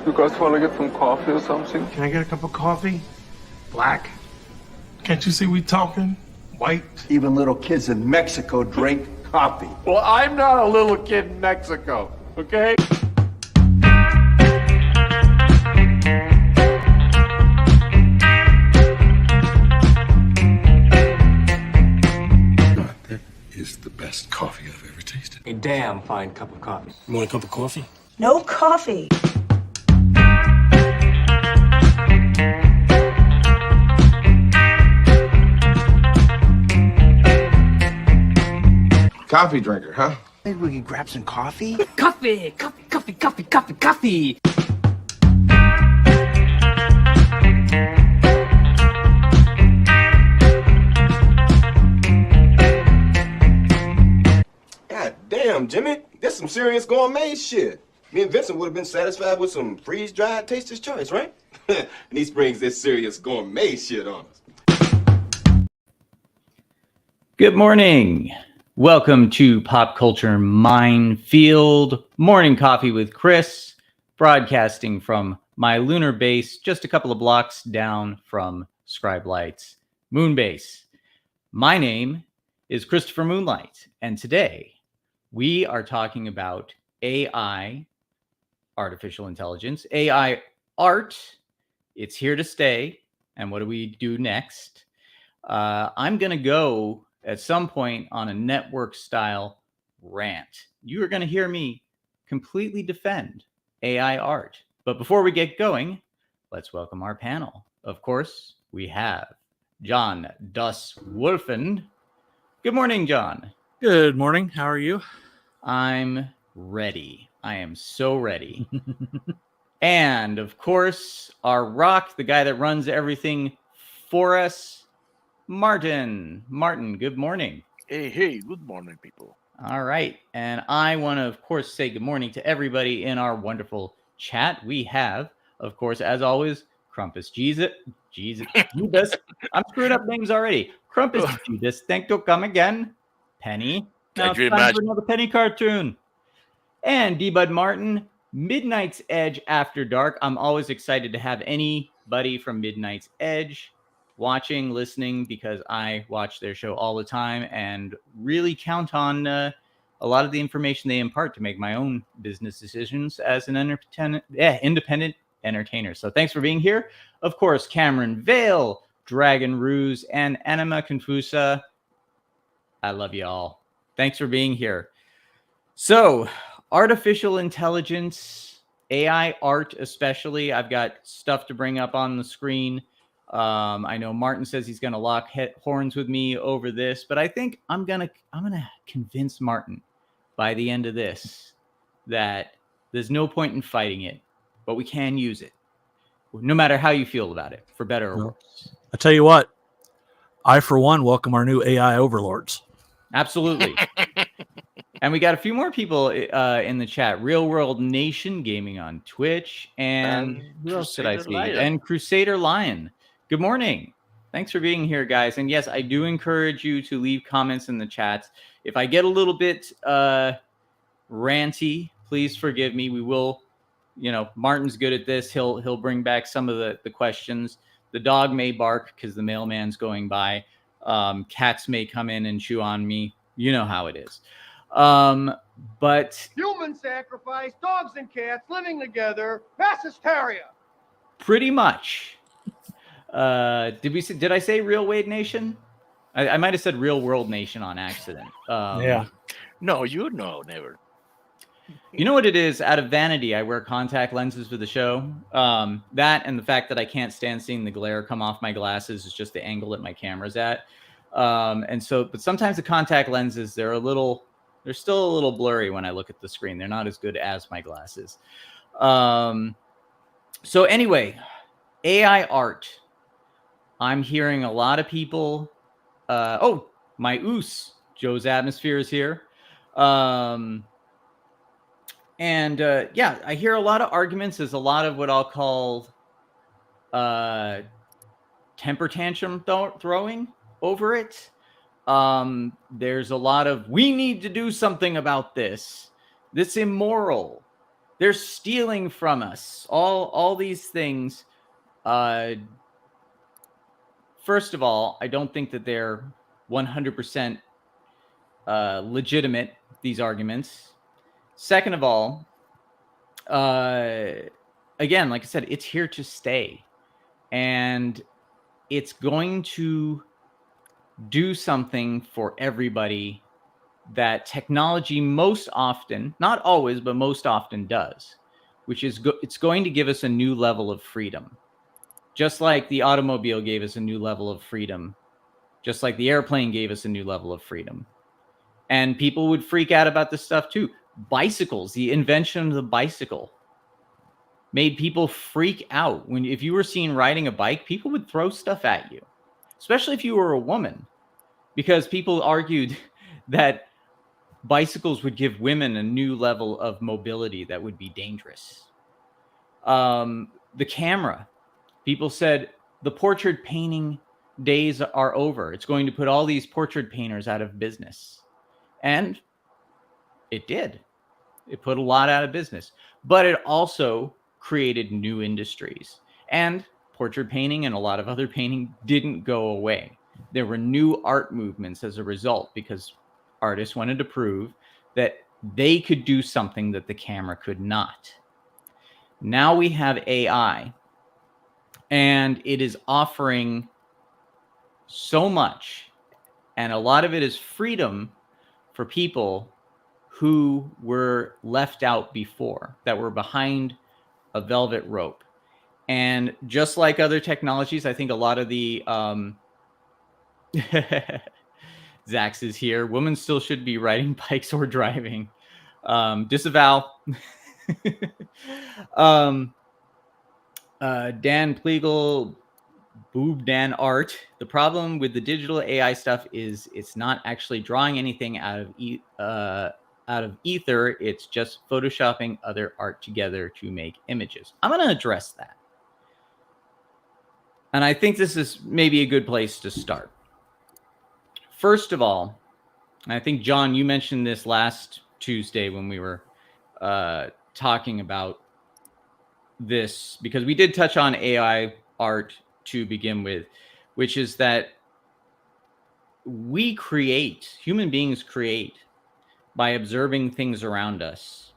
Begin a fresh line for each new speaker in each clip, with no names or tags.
You guys want to get some coffee or something?
Can I get a cup of coffee? Black? Can't you see we talking? White?
Even little kids in Mexico drink coffee.
Well, I'm not a little kid in Mexico, okay?
That is the best coffee I've ever tasted.
A damn fine cup of coffee.
You want a cup of coffee?
No coffee.
Coffee drinker, huh?
Maybe we could grab some coffee?
Coffee, coffee, coffee, coffee, coffee, coffee.
God damn, Jimmy. This some serious gourmet shit. Me and Vincent would have been satisfied with some freeze-dried Taster's Choice, right? And he springs this serious gourmet shit on us.
Good morning. Welcome to Pop Culture Minefield Morning Coffee with Chris, broadcasting from my lunar base just a couple of blocks down from Scribe Light's moon base. My name is Christopher Moonlight, and today we are talking about AI, artificial intelligence, AI art. It's here to stay. And what do we do next? I'm going to go at some point on a network style rant. You are going to hear me completely defend AI art. But before we get going, let's welcome our panel. Of course, we have John Das Wolfen. Good morning, John.
Good morning. How are you?
I'm ready. I am so ready. And of course, our rock, the guy that runs everything for us, Martin. Martin, good morning.
Hey, good morning, people.
All right. And I want to, of course, say good morning to everybody in our wonderful chat. We have, of course, as always, Crumpus Jesus. Judas. I'm screwing up names already. Crumpus Judas. Thank you. Come again. Penny. Now it's time for another Penny cartoon. And D-Bud Martin, Midnight's Edge After Dark. I'm always excited to have anybody from Midnight's Edge watching, listening, because I watch their show all the time and really count on a lot of the information they impart to make my own business decisions as an independent entertainer. So thanks for being here. Of course, Cameron Vale, Dragon Ruse, and Anima Confusa. I love you all. Thanks for being here. So, artificial intelligence, AI art especially. I've got stuff to bring up on the screen. I know Martin says he's going to lock horns with me over this, but I think I'm gonna convince Martin by the end of this that there's no point in fighting it, but we can use it, no matter how you feel about it, for better or worse.
I tell you what, I for one welcome our new AI overlords.
Absolutely. And we got a few more people in the chat. Real World Nation Gaming on Twitch, and who else did I see? And Crusader Lion. Good morning. Thanks for being here, guys. And yes, I do encourage you to leave comments in the chat. If I get a little bit ranty, please forgive me. We will, Martin's good at this. He'll bring back some of the questions. The dog may bark because the mailman's going by. Cats may come in and chew on me. You know how it is. But
human sacrifice, dogs and cats living together, mass hysteria.
Pretty much. Did I say Real Wade Nation? I might have said Real World Nation on accident.
Yeah. No, never.
You know what it is? Out of vanity, I wear contact lenses for the show. That and the fact that I can't stand seeing the glare come off my glasses is just the angle that my camera's at. But sometimes the contact lenses, they're still a little blurry when I look at the screen. They're not as good as my glasses. So anyway, AI art. I'm hearing a lot of people. My oos, Joe's Atmosphere is here. I hear a lot of arguments. There's a lot of what I'll call temper tantrum throwing over it. There's a lot of, we need to do something about this. This immoral. They're stealing from us. All these things. First of all, I don't think that they're 100% legitimate, these arguments. Second of all, again, like I said, it's here to stay. And it's going to do something for everybody that technology most often, not always, but most often does, which is it's going to give us a new level of freedom. Just like the automobile gave us a new level of freedom, just like the airplane gave us a new level of freedom. And people would freak out about this stuff too. Bicycles, the invention of the bicycle made people freak out. If you were seen riding a bike, people would throw stuff at you, especially if you were a woman, because people argued that bicycles would give women a new level of mobility that would be dangerous. The camera, people said the portrait painting days are over. It's going to put all these portrait painters out of business. And it did. It put a lot out of business. But it also created new industries. And portrait painting and a lot of other painting didn't go away. There were new art movements as a result, because artists wanted to prove that they could do something that the camera could not. Now we have AI, and it is offering so much, and a lot of it is freedom for people who were left out before, that were behind a velvet rope. And just like other technologies, I think a lot of the Zax is here. Women still should be riding bikes or driving. Disavow. Dan Pleagle, Boob Dan Art. The problem with the digital AI stuff is it's not actually drawing anything out of ether. It's just photoshopping other art together to make images. I'm going to address that. And I think this is maybe a good place to start. First of all, and I think, John, you mentioned this last Tuesday when we were talking about this, because we did touch on AI art to begin with, which is that human beings create by observing things around us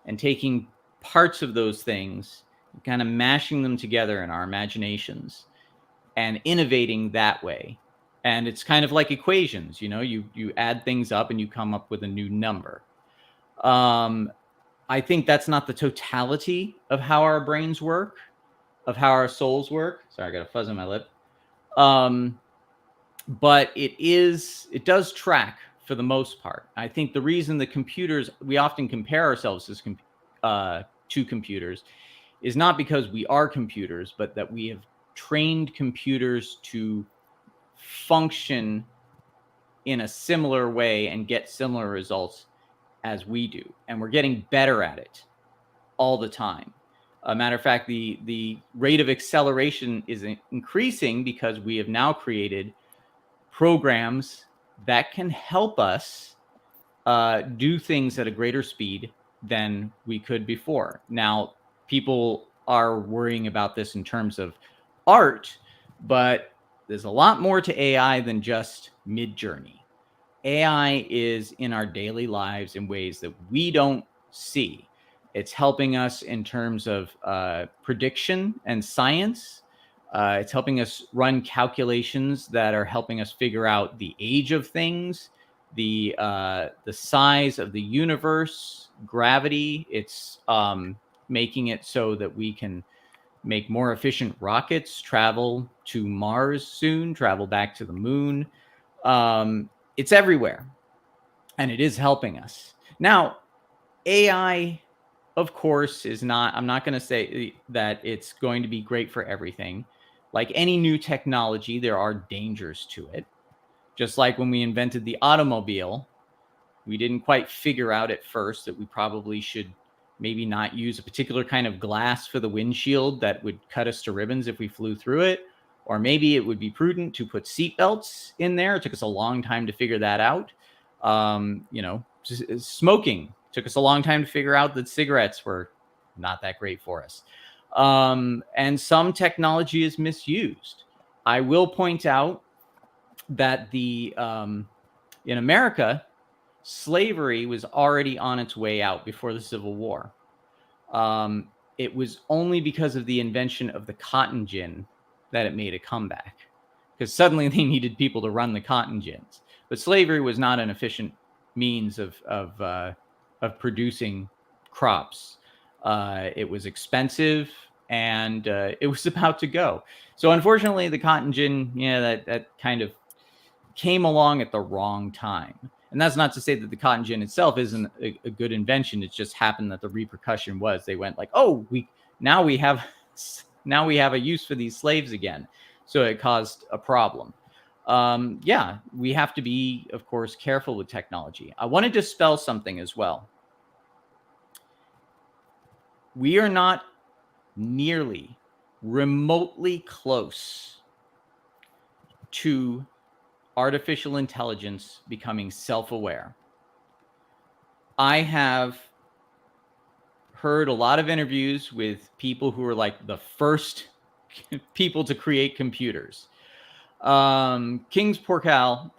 and taking parts of those things, kind of mashing them together in our imaginations and innovating that way. And it's kind of like equations, you add things up and you come up with a new number. I think that's not the totality of how our brains work, of how our souls work. Sorry, I got a fuzz on my lip. But it does track for the most part. I think the reason the computers, we often compare ourselves to computers, is not because we are computers, but that we have trained computers to function in a similar way and get similar results as we do. And we're getting better at it all the time. A matter of fact, the rate of acceleration is increasing because we have now created programs that can help us do things at a greater speed than we could before. Now, people are worrying about this in terms of art, but there's a lot more to AI than just Midjourney. AI is in our daily lives in ways that we don't see. It's helping us in terms of prediction and science. It's helping us run calculations that are helping us figure out the age of things, the size of the universe, gravity. It's making it so that we can make more efficient rockets, travel to Mars soon, travel back to the moon. It's everywhere, and it is helping us. Now, AI, of course, is not, I'm not going to say that it's going to be great for everything. Like any new technology, there are dangers to it. Just like when we invented the automobile, we didn't quite figure out at first that we probably should maybe not use a particular kind of glass for the windshield that would cut us to ribbons if we flew through it. Or maybe it would be prudent to put seatbelts in there. It took us a long time to figure that out. Smoking Took us a long time to figure out that cigarettes were not that great for us. And some technology is misused. I will point out that in America, slavery was already on its way out before the Civil War. It was only because of the invention of the cotton gin that it made a comeback, because suddenly they needed people to run the cotton gins. But slavery was not an efficient means of producing crops. It was expensive, and it was about to go. So unfortunately, the cotton gin, that kind of came along at the wrong time. And that's not to say that the cotton gin itself isn't a good invention. It just happened that the repercussion was they went like, oh, now we have a use for these slaves again. So it caused a problem. We have to be, of course, careful with technology. I want to dispel something as well. We are not nearly remotely close to artificial intelligence becoming self-aware. I have heard a lot of interviews with people who are like the first people to create computers. Kingsport Cal.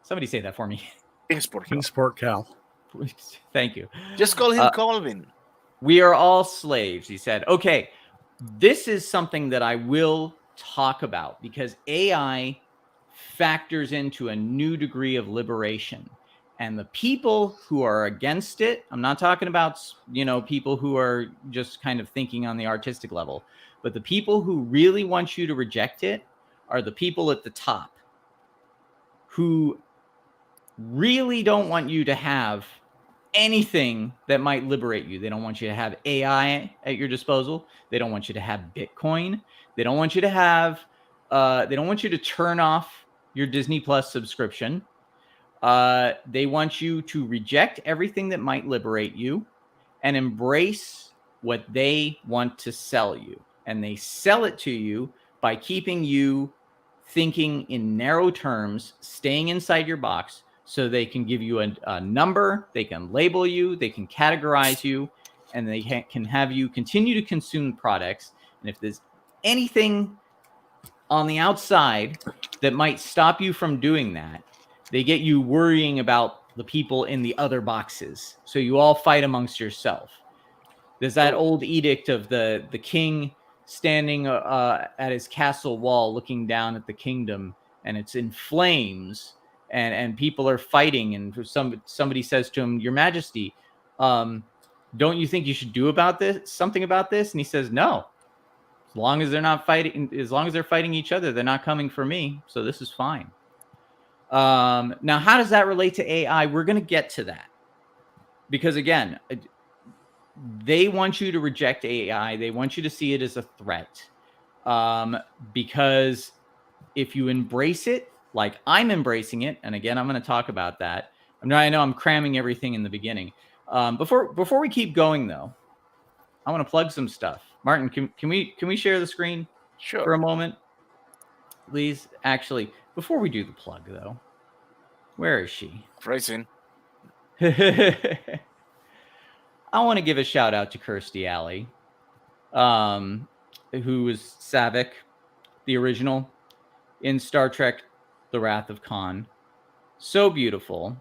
Somebody say that for me.
Kingsport Cal.
Thank you.
Just call him Colvin.
We are all slaves, he said. Okay, this is something that I will talk about because AI factors into a new degree of liberation. And the people who are against it, I'm not talking about, people who are just kind of thinking on the artistic level, but the people who really want you to reject it are the people at the top who really don't want you to have anything that might liberate you. They don't want you to have AI at your disposal. They don't want you to have Bitcoin. They don't want you to have, they don't want you to turn off your Disney Plus subscription. They want you to reject everything that might liberate you and embrace what they want to sell you. And they sell it to you by keeping you thinking in narrow terms, staying inside your box, so they can give you a number, they can label you, they can categorize you, and they can have you continue to consume products. And if there's anything on the outside that might stop you from doing that, they get you worrying about the people in the other boxes. So you all fight amongst yourself. There's that old edict of the king standing at his castle wall looking down at the kingdom, and it's in flames, and people are fighting, and somebody says to him, "Your Majesty, don't you think you should do something about this?" And he says, "No. As long as they're not fighting, as long as they're fighting each other, they're not coming for me. So this is fine." Now, how does that relate to AI? We're going to get to that. Because again, they want you to reject AI. They want you to see it as a threat. Because if you embrace it, like I'm embracing it, and again, I'm going to talk about that. I know I'm cramming everything in the beginning. Before we keep going, though, I want to plug some stuff. Martin, can we share the screen for a moment, please? Actually, before we do the plug, though, where is she?
Phrasing.
I want to give a shout out to Kirstie Alley, who was Saavik, the original, in Star Trek: The Wrath of Khan. So beautiful,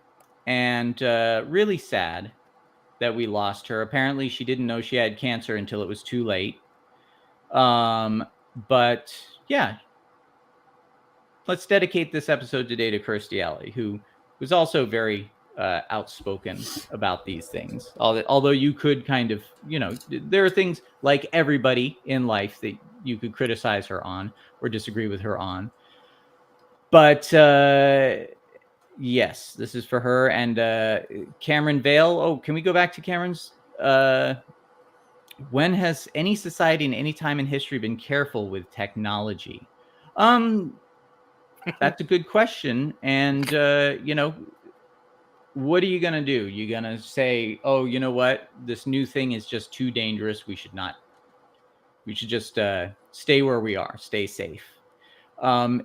and really sad that we lost her. Apparently, she didn't know she had cancer until it was too late. But yeah, let's dedicate this episode today to Kirstie Alley, who was also very outspoken about these things. Although you could kind of, there are things like everybody in life that you could criticize her on or disagree with her on. But yes, this is for her. And Cameron Vale. Oh, can we go back to Cameron's? When has any society in any time in history been careful with technology? That's a good question. And, what are you going to do? You're going to say, oh, you know what? This new thing is just too dangerous. We should just stay where we are, stay safe.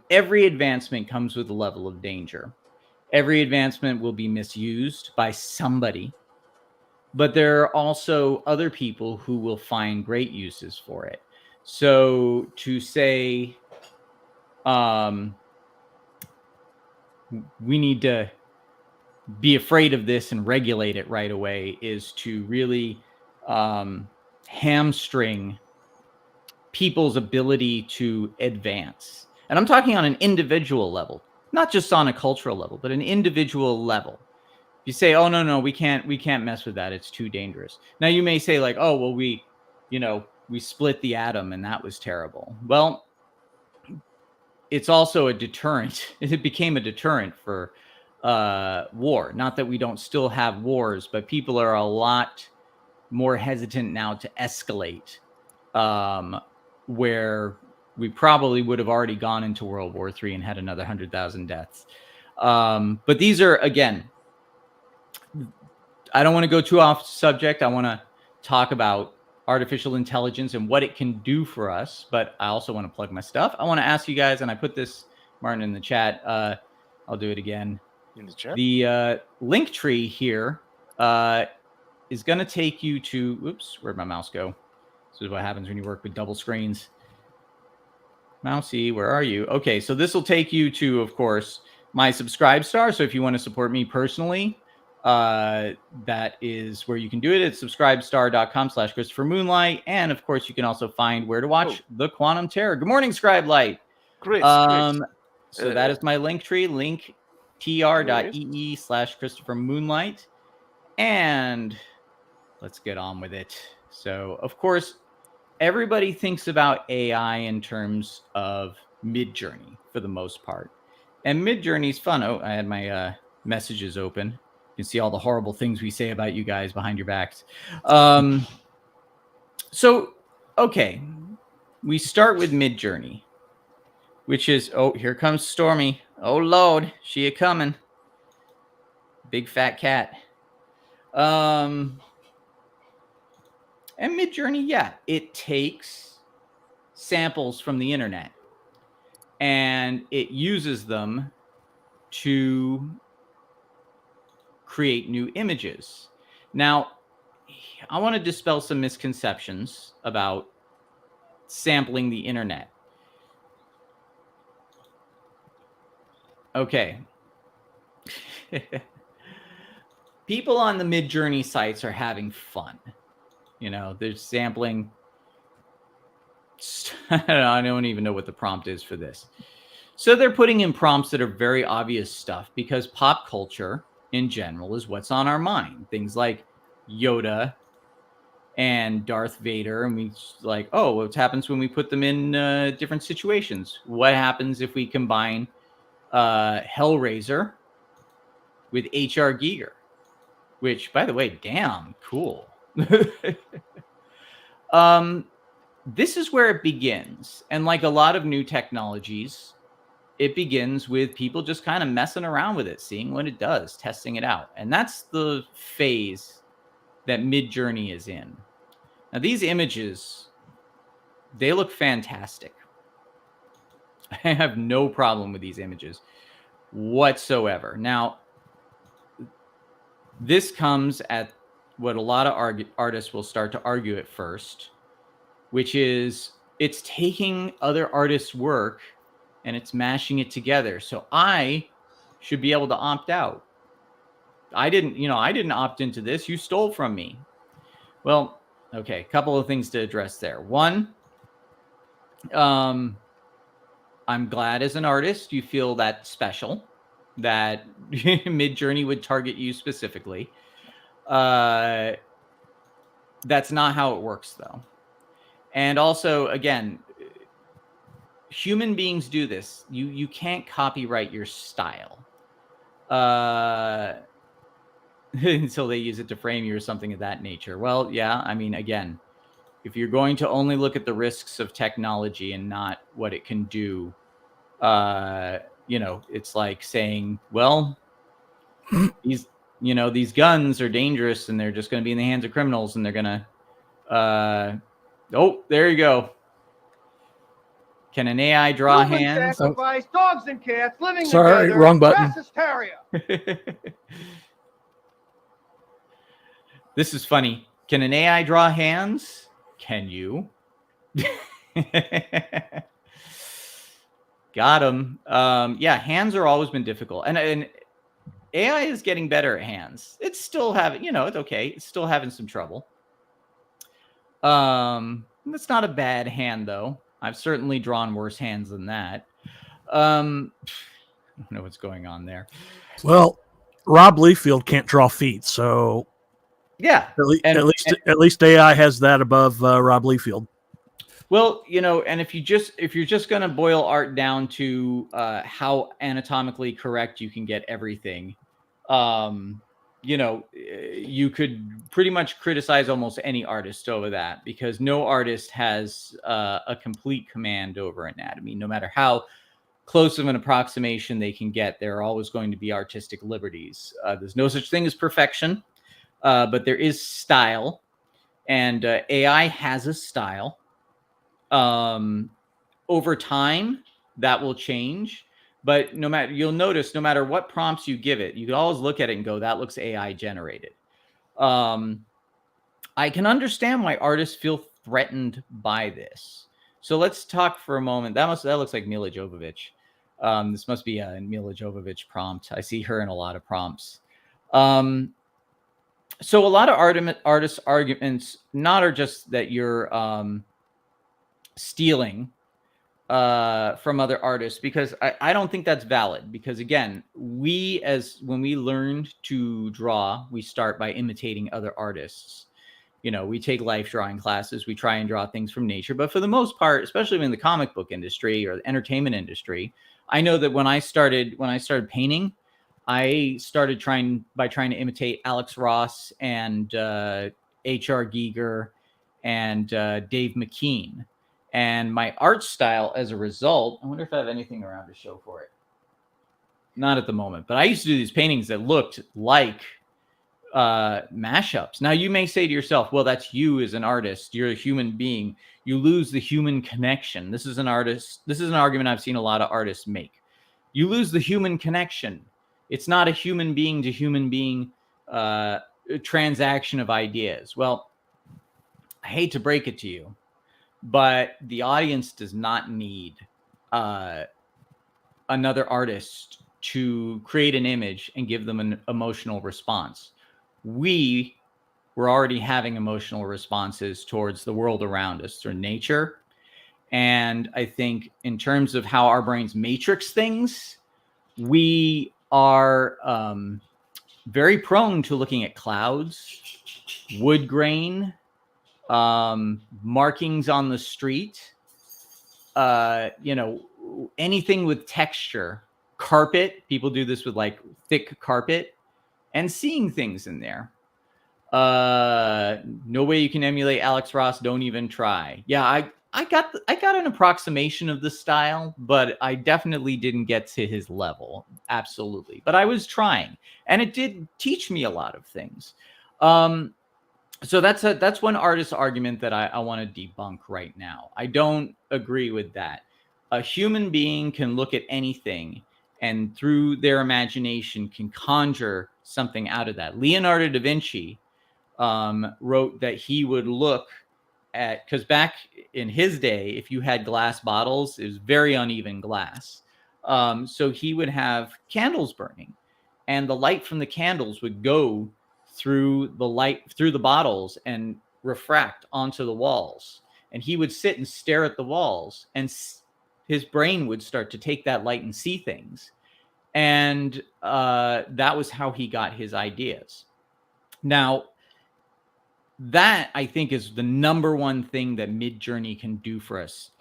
Every advancement comes with a level of danger. Every advancement will be misused by somebody, but there are also other people who will find great uses for it. So to say, we need to be afraid of this and regulate it right away is to really hamstring people's ability to advance. And I'm talking on an individual level, not just on a cultural level, but an individual level. You say, oh, no, we can't mess with that. It's too dangerous. Now you may say like, oh, well, we split the atom and that was terrible. Well, it's also a deterrent. It became a deterrent for war. Not that we don't still have wars, but people are a lot more hesitant now to escalate, where we probably would have already gone into World War III and had another 100,000 deaths. But these are, again, I don't want to go too off subject. I want to talk about artificial intelligence and what it can do for us, but I also want to plug my stuff. I want to ask you guys, and I put this, Martin, in the chat. I'll do it again.
In the chat?
The link tree here is going to take you to, oops, where'd my mouse go? This is what happens when you work with double screens. Mousey, where are you? Okay, so this will take you to, of course, my Subscribe Star. So if you want to support me personally, that is where you can do it. It's subscribestar.com/Christopher Moonlight. And of course, you can also find where to watch The Quantum Terror. Good morning, Scribe Light.
Great.
So that is my link tree, linktr.ee/Christopher Moonlight. And let's get on with it. So, of course, everybody thinks about AI in terms of Midjourney for the most part. And Midjourney's fun. Oh, I had my messages open. You can see all the horrible things we say about you guys behind your backs. So, okay, we start with Midjourney, which is, oh, here comes Stormy. Oh, Lord, she a coming. Big fat cat. And Midjourney, yeah, it takes samples from the internet and it uses them to create new images. Now, I want to dispel some misconceptions about sampling the internet. Okay. People on the Midjourney sites are having fun. You know, they're sampling. I don't even know what the prompt is for this. So they're putting in prompts that are very obvious stuff because pop culture in general is what's on our mind. Things like Yoda and Darth Vader. And we like, oh, what happens when we put them in different situations? What happens if we combine Hellraiser with H.R. Giger? Which, by the way, damn cool. This is where it begins. And like a lot of new technologies, it begins with people just kind of messing around with it, seeing what it does, testing it out. And that's the phase that Midjourney is in. Now, these images, they look fantastic. I have no problem with these images whatsoever. Now, this comes at what a lot of artists will start to argue at first, which is it's taking other artists' work and it's mashing it together. So I should be able to opt out. I didn't opt into this. You stole from me. Well, okay, a couple of things to address there. One, I'm glad as an artist you feel that special, that Midjourney would target you specifically. That's not how it works, though. And also, again, human beings do this. You can't copyright your style until they use it to frame you or something of that nature. Well, yeah, I mean, again, if you're going to only look at the risks of technology and not what it can do, it's like saying, well, these guns are dangerous and they're just going to be in the hands of criminals and they're going to, oh, there you go. Can an AI draw
Human
hands?
sacrifice, dogs and cats living
Sorry,
together.
wrong button.
Mass hysteria.
This is funny. Can an AI draw hands? Can you? Got him. Yeah, hands are always been difficult, and AI is getting better at hands. It's still having, it's okay. It's still having some trouble. That's not a bad hand though. I've certainly drawn worse hands than that. I don't know what's going on there.
Well, Rob Liefeld can't draw feet, so
Yeah,
at least AI has that above Rob Liefeld.
Well, and if you're just going to boil art down to how anatomically correct you can get everything, you could pretty much criticize almost any artist over that, because no artist has a complete command over anatomy. No matter how close of an approximation they can get, there are always going to be artistic liberties. There's no such thing as perfection, but there is style, and AI has a style. Over time that will change, but you'll notice no matter what prompts you give it, you can always look at it and go, that looks AI generated. I can understand why artists feel threatened by this. So let's talk for a moment. That looks like Mila Jovovich. This must be a Mila Jovovich prompt. I see her in a lot of prompts. So a lot of artists' arguments are just that you're stealing from other artists, because I don't think that's valid, because again, when we learned to draw, we start by imitating other artists. We take life drawing classes, we try and draw things from nature, but for the most part, especially in the comic book industry or the entertainment industry, I know that when I started painting, I started trying to imitate Alex Ross and H.R. Giger and Dave McKean. And my art style as a result, I wonder if I have anything around to show for it. Not at the moment, but I used to do these paintings that looked like mashups. Now you may say to yourself, well, that's you as an artist. You're a human being. You lose the human connection. This is an argument I've seen a lot of artists make. You lose the human connection. It's not a human being to human being transaction of ideas. Well, I hate to break it to you, but the audience does not need another artist to create an image and give them an emotional response. We were already having emotional responses towards the world around us through nature. And I think in terms of how our brains matrix things, we are very prone to looking at clouds, wood grain, markings on the street, anything with texture, carpet. People do this with like thick carpet, and seeing things in there. No way you can emulate Alex Ross. Don't even try. Yeah, I got an approximation of the style, but I definitely didn't get to his level. Absolutely. But I was trying, and it did teach me a lot of things. So that's one artist argument that I want to debunk right now. I don't agree with that. A human being can look at anything and through their imagination can conjure something out of that. Leonardo da Vinci wrote that he would look at, because back in his day, if you had glass bottles, it was very uneven glass. So he would have candles burning, and the light from the candles would go through the bottles and refract onto the walls. And he would sit and stare at the walls, and his brain would start to take that light and see things. And that was how he got his ideas. Now, that I think is the number one thing that Midjourney can do for us.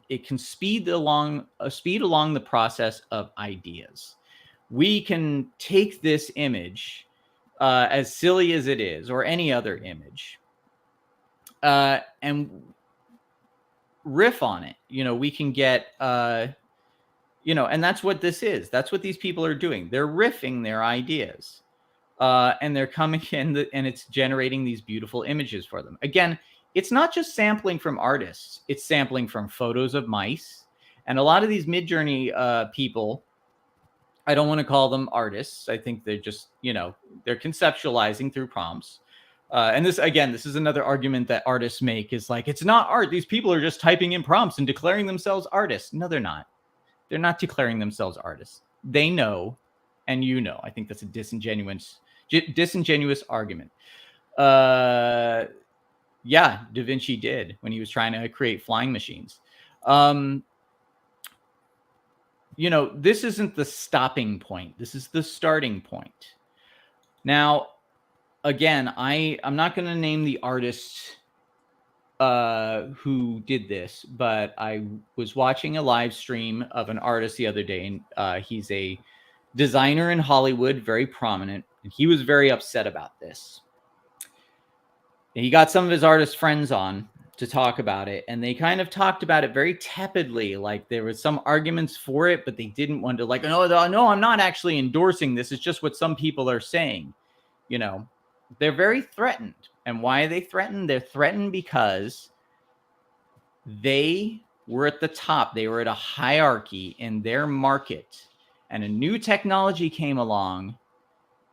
It can speed along the process of ideas. We can take this image, as silly as it is, or any other image, and riff on it. We can get, and that's what this is. That's what these people are doing. They're riffing their ideas, and they're coming in, and it's generating these beautiful images for them. Again, it's not just sampling from artists. It's sampling from photos of mice. And a lot of these Midjourney people, I don't want to call them artists. I think they're just, they're conceptualizing through prompts. And this is another argument that artists make is like, it's not art. These people are just typing in prompts and declaring themselves artists. No, they're not. They're not declaring themselves artists. They know, and I think that's a disingenuous argument. Da Vinci did when he was trying to create flying machines. This isn't the stopping point. This is the starting point. Now, again, I'm not going to name the artist who did this, but I was watching a live stream of an artist the other day, and he's a designer in Hollywood, very prominent, and he was very upset about this. And he got some of his artist friends on to talk about it, and they kind of talked about it very tepidly, like there was some arguments for it, but they didn't want to no, I'm not actually endorsing this. It's just what some people are saying. They're very threatened. And why are they threatened? They're threatened because they were at the top. They were at a hierarchy in their market. And a new technology came along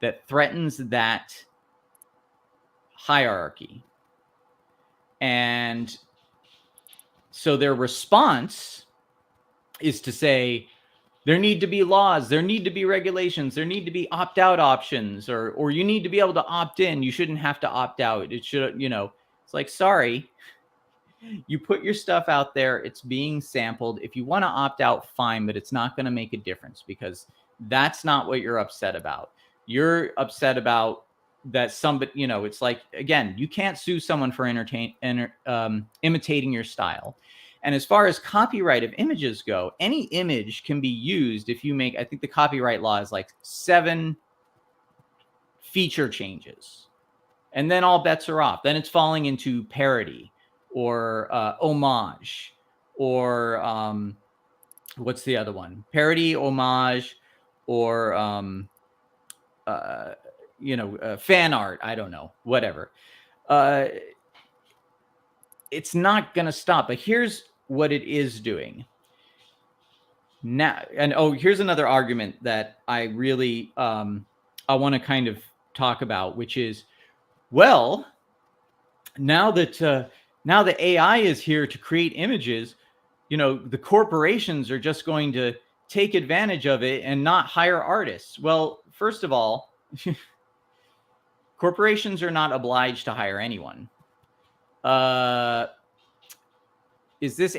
that threatens that hierarchy. And so their response is to say, there need to be laws, there need to be regulations, there need to be opt-out options, or you need to be able to opt in. You shouldn't have to opt out. It should, it's like, sorry, you put your stuff out there, it's being sampled. If you want to opt out, fine, but it's not going to make a difference because that's not what you're upset about. You're upset about that somebody, it's like, again, you can't sue someone for imitating your style. And as far as copyright of images go, any image can be used if you make, I think the copyright law is like 7 feature changes. And then all bets are off. Then it's falling into parody or homage or what's the other one? Parody, homage, or fan art. I don't know, whatever. It's not going to stop. But here's what it is doing now. And here's another argument that I really I want to kind of talk about, which is, well, now that AI is here to create images, the corporations are just going to take advantage of it and not hire artists. Well, first of all, corporations are not obliged to hire anyone. Is this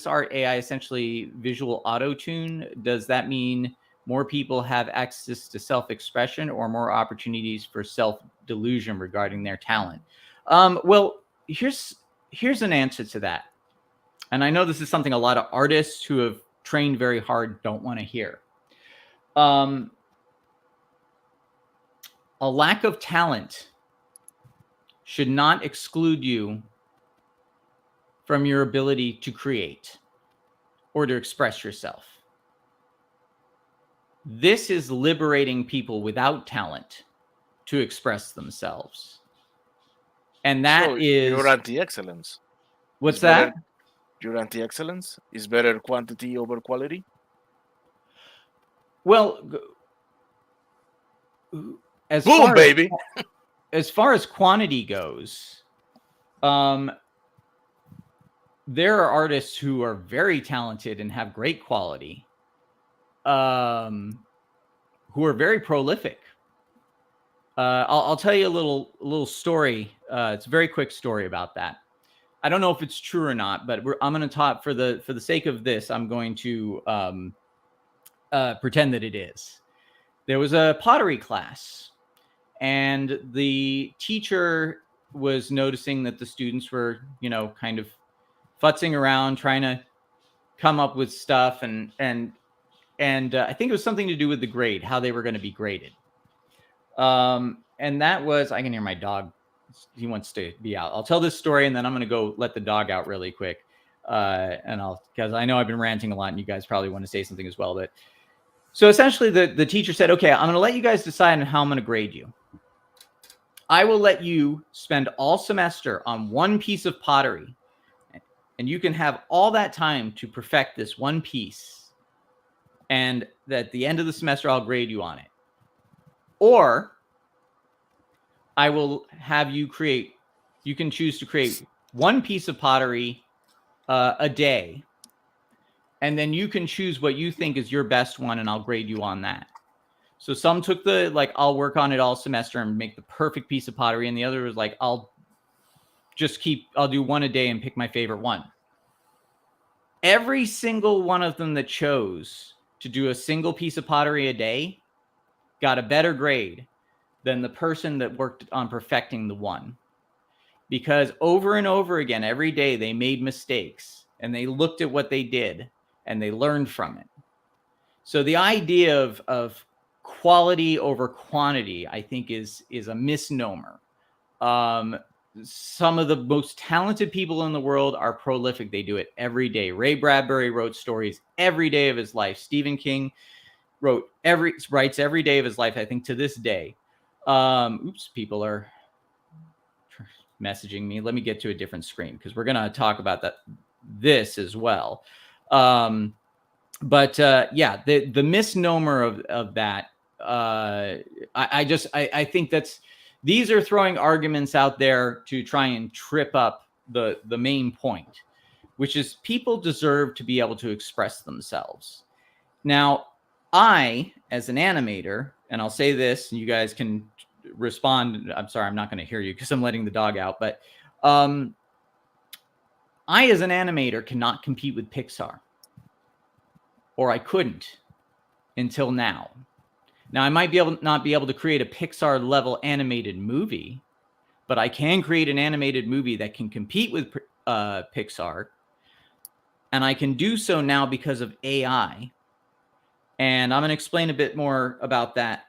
art AI essentially visual auto-tune? Does that mean more people have access to self-expression or more opportunities for self-delusion regarding their talent? Well, here's an answer to that. And I know this is something a lot of artists who have trained very hard don't want to hear. A lack of talent should not exclude you from your ability to create or to express yourself. This is liberating people without talent to express themselves. And that is...
You're anti-excellence.
What's that?
Your anti-excellence is better quantity over quality?
Well, as far as quantity goes, there are artists who are very talented and have great quality, who are very prolific. I'll tell you a little story. It's a very quick story about that. I don't know if it's true or not, but I'm going to talk for the sake of this. I'm going to pretend that it is. There was a pottery class, and the teacher was noticing that the students were, kind of futzing around, trying to come up with stuff, and I think it was something to do with the grade, how they were going to be graded. And that was, I can hear my dog. He wants to be out. I'll tell this story and then I'm going to go let the dog out really quick. Because I know I've been ranting a lot and you guys probably want to say something as well. But so essentially the teacher said, okay, I'm going to let you guys decide on how I'm going to grade you. I will let you spend all semester on one piece of pottery. and you can have all that time to perfect this one piece, and at the end of the semester, I'll grade you on it. Or I will have you create, you can choose to create one piece of pottery a day, and then you can choose what you think is your best one, and I'll grade you on that. So some took the, like, I'll work on it all semester and make the perfect piece of pottery, and the other was like, I'll do one a day and pick my favorite one. Every single one of them that chose to do a single piece of pottery a day got a better grade than the person that worked on perfecting the one. Because over and over again, every day they made mistakes and they looked at what they did and they learned from it. So the idea of quality over quantity, I think, is a misnomer. Some of the most talented people in the world are prolific. They do it every day. Ray Bradbury wrote stories every day of his life. Stephen King writes every day of his life, I think, to this day. People are messaging me. Let me get to a different screen because we're going to talk about this as well. The misnomer of that, I think these are throwing arguments out there to try and trip up the main point, which is people deserve to be able to express themselves. Now, I, as an animator, and I'll say this, and you guys can respond. I'm sorry, I'm not going to hear you because I'm letting the dog out. But I, as an animator, cannot compete with Pixar, or I couldn't until now. Now, I might not be able to create a Pixar-level animated movie, but I can create an animated movie that can compete with Pixar, and I can do so now because of AI. And I'm going to explain a bit more about that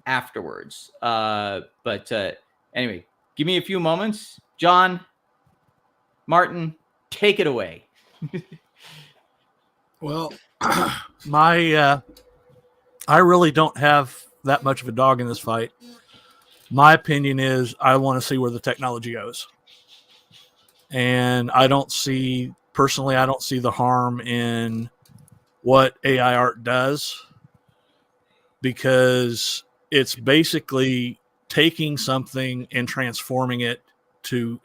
afterwards. Anyway, give me a few moments. John, Martin, take it away.
Well, I really don't have that much of a dog in this fight. My opinion is I want to see where the technology goes. And I don't see the harm in what AI art does, because it's basically taking something and transforming it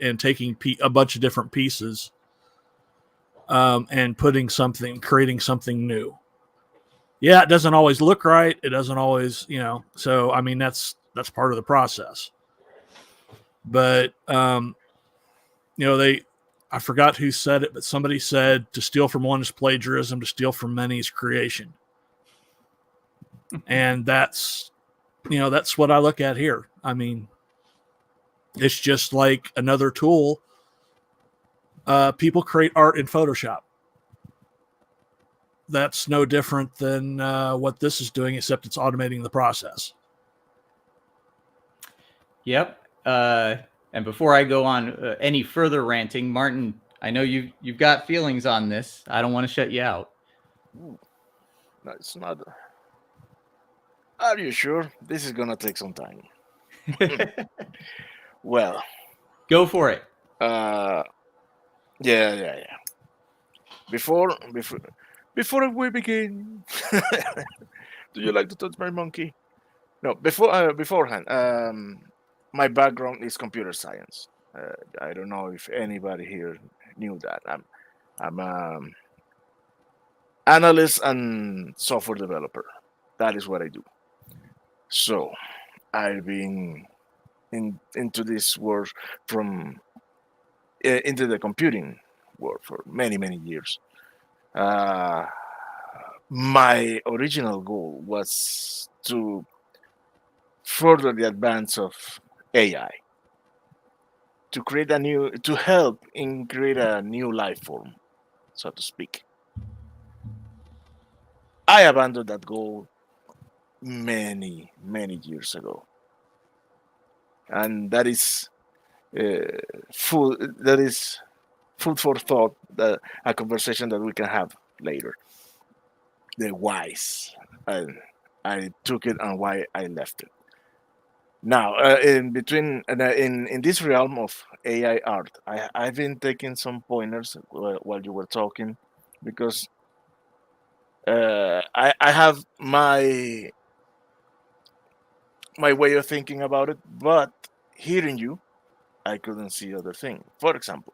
and taking a bunch of different pieces and creating something new. Yeah, it doesn't always look right. It doesn't always, so I mean, that's part of the process. But, I forgot who said it, but somebody said to steal from one is plagiarism, to steal from many is creation. And that's what I look at here. I mean, it's just like another tool. People create art in Photoshop. That's no different than what this is doing, except it's automating the process.
Yep. And before I go on any further ranting, Martin, I know you've got feelings on this. I don't want to shut you out.
No, it's not. Are you sure? This is gonna take some time. Well,
go for it.
Yeah. Before we begin, do you like to touch my monkey? No. Beforehand, my background is computer science. I don't know if anybody here knew that. I'm analyst and software developer. That is what I do. So I've been into this world into the computing world for many years. My original goal was to further the advance of AI, to help in create a new life form, so to speak. I abandoned that goal many years ago, and that is food for thought. A conversation that we can have later. The whys, and I took it and why I left it. Now, in between in this realm of AI art, I've been taking some pointers while you were talking, because I have my way of thinking about it, but hearing you, I couldn't see other thing. For example,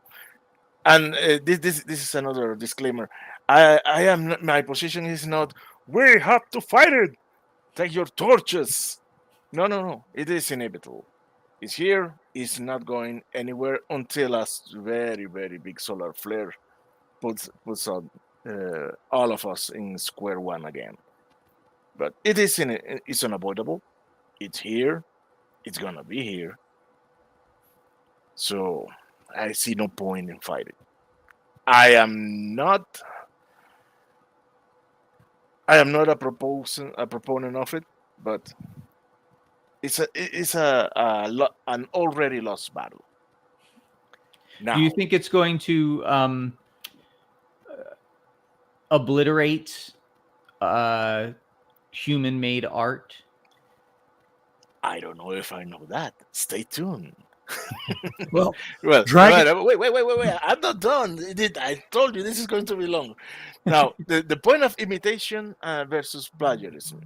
and this is another disclaimer. My position is not, we have to fight it. Take your torches. No. It is inevitable. It's here. It's not going anywhere until a very, very big solar flare puts on all of us in square one again. But it's unavoidable. It's here. It's gonna be here. So I see no point in fighting. I am not. I am not a proponent of it, but it's an already lost battle. Now,
Do you think it's going to obliterate human-made art?
I don't know if I know that. Stay tuned.
Well,
Well,
Dragon-
wait. I'm not done. I told you this is going to be long. Now, the point of imitation versus plagiarism.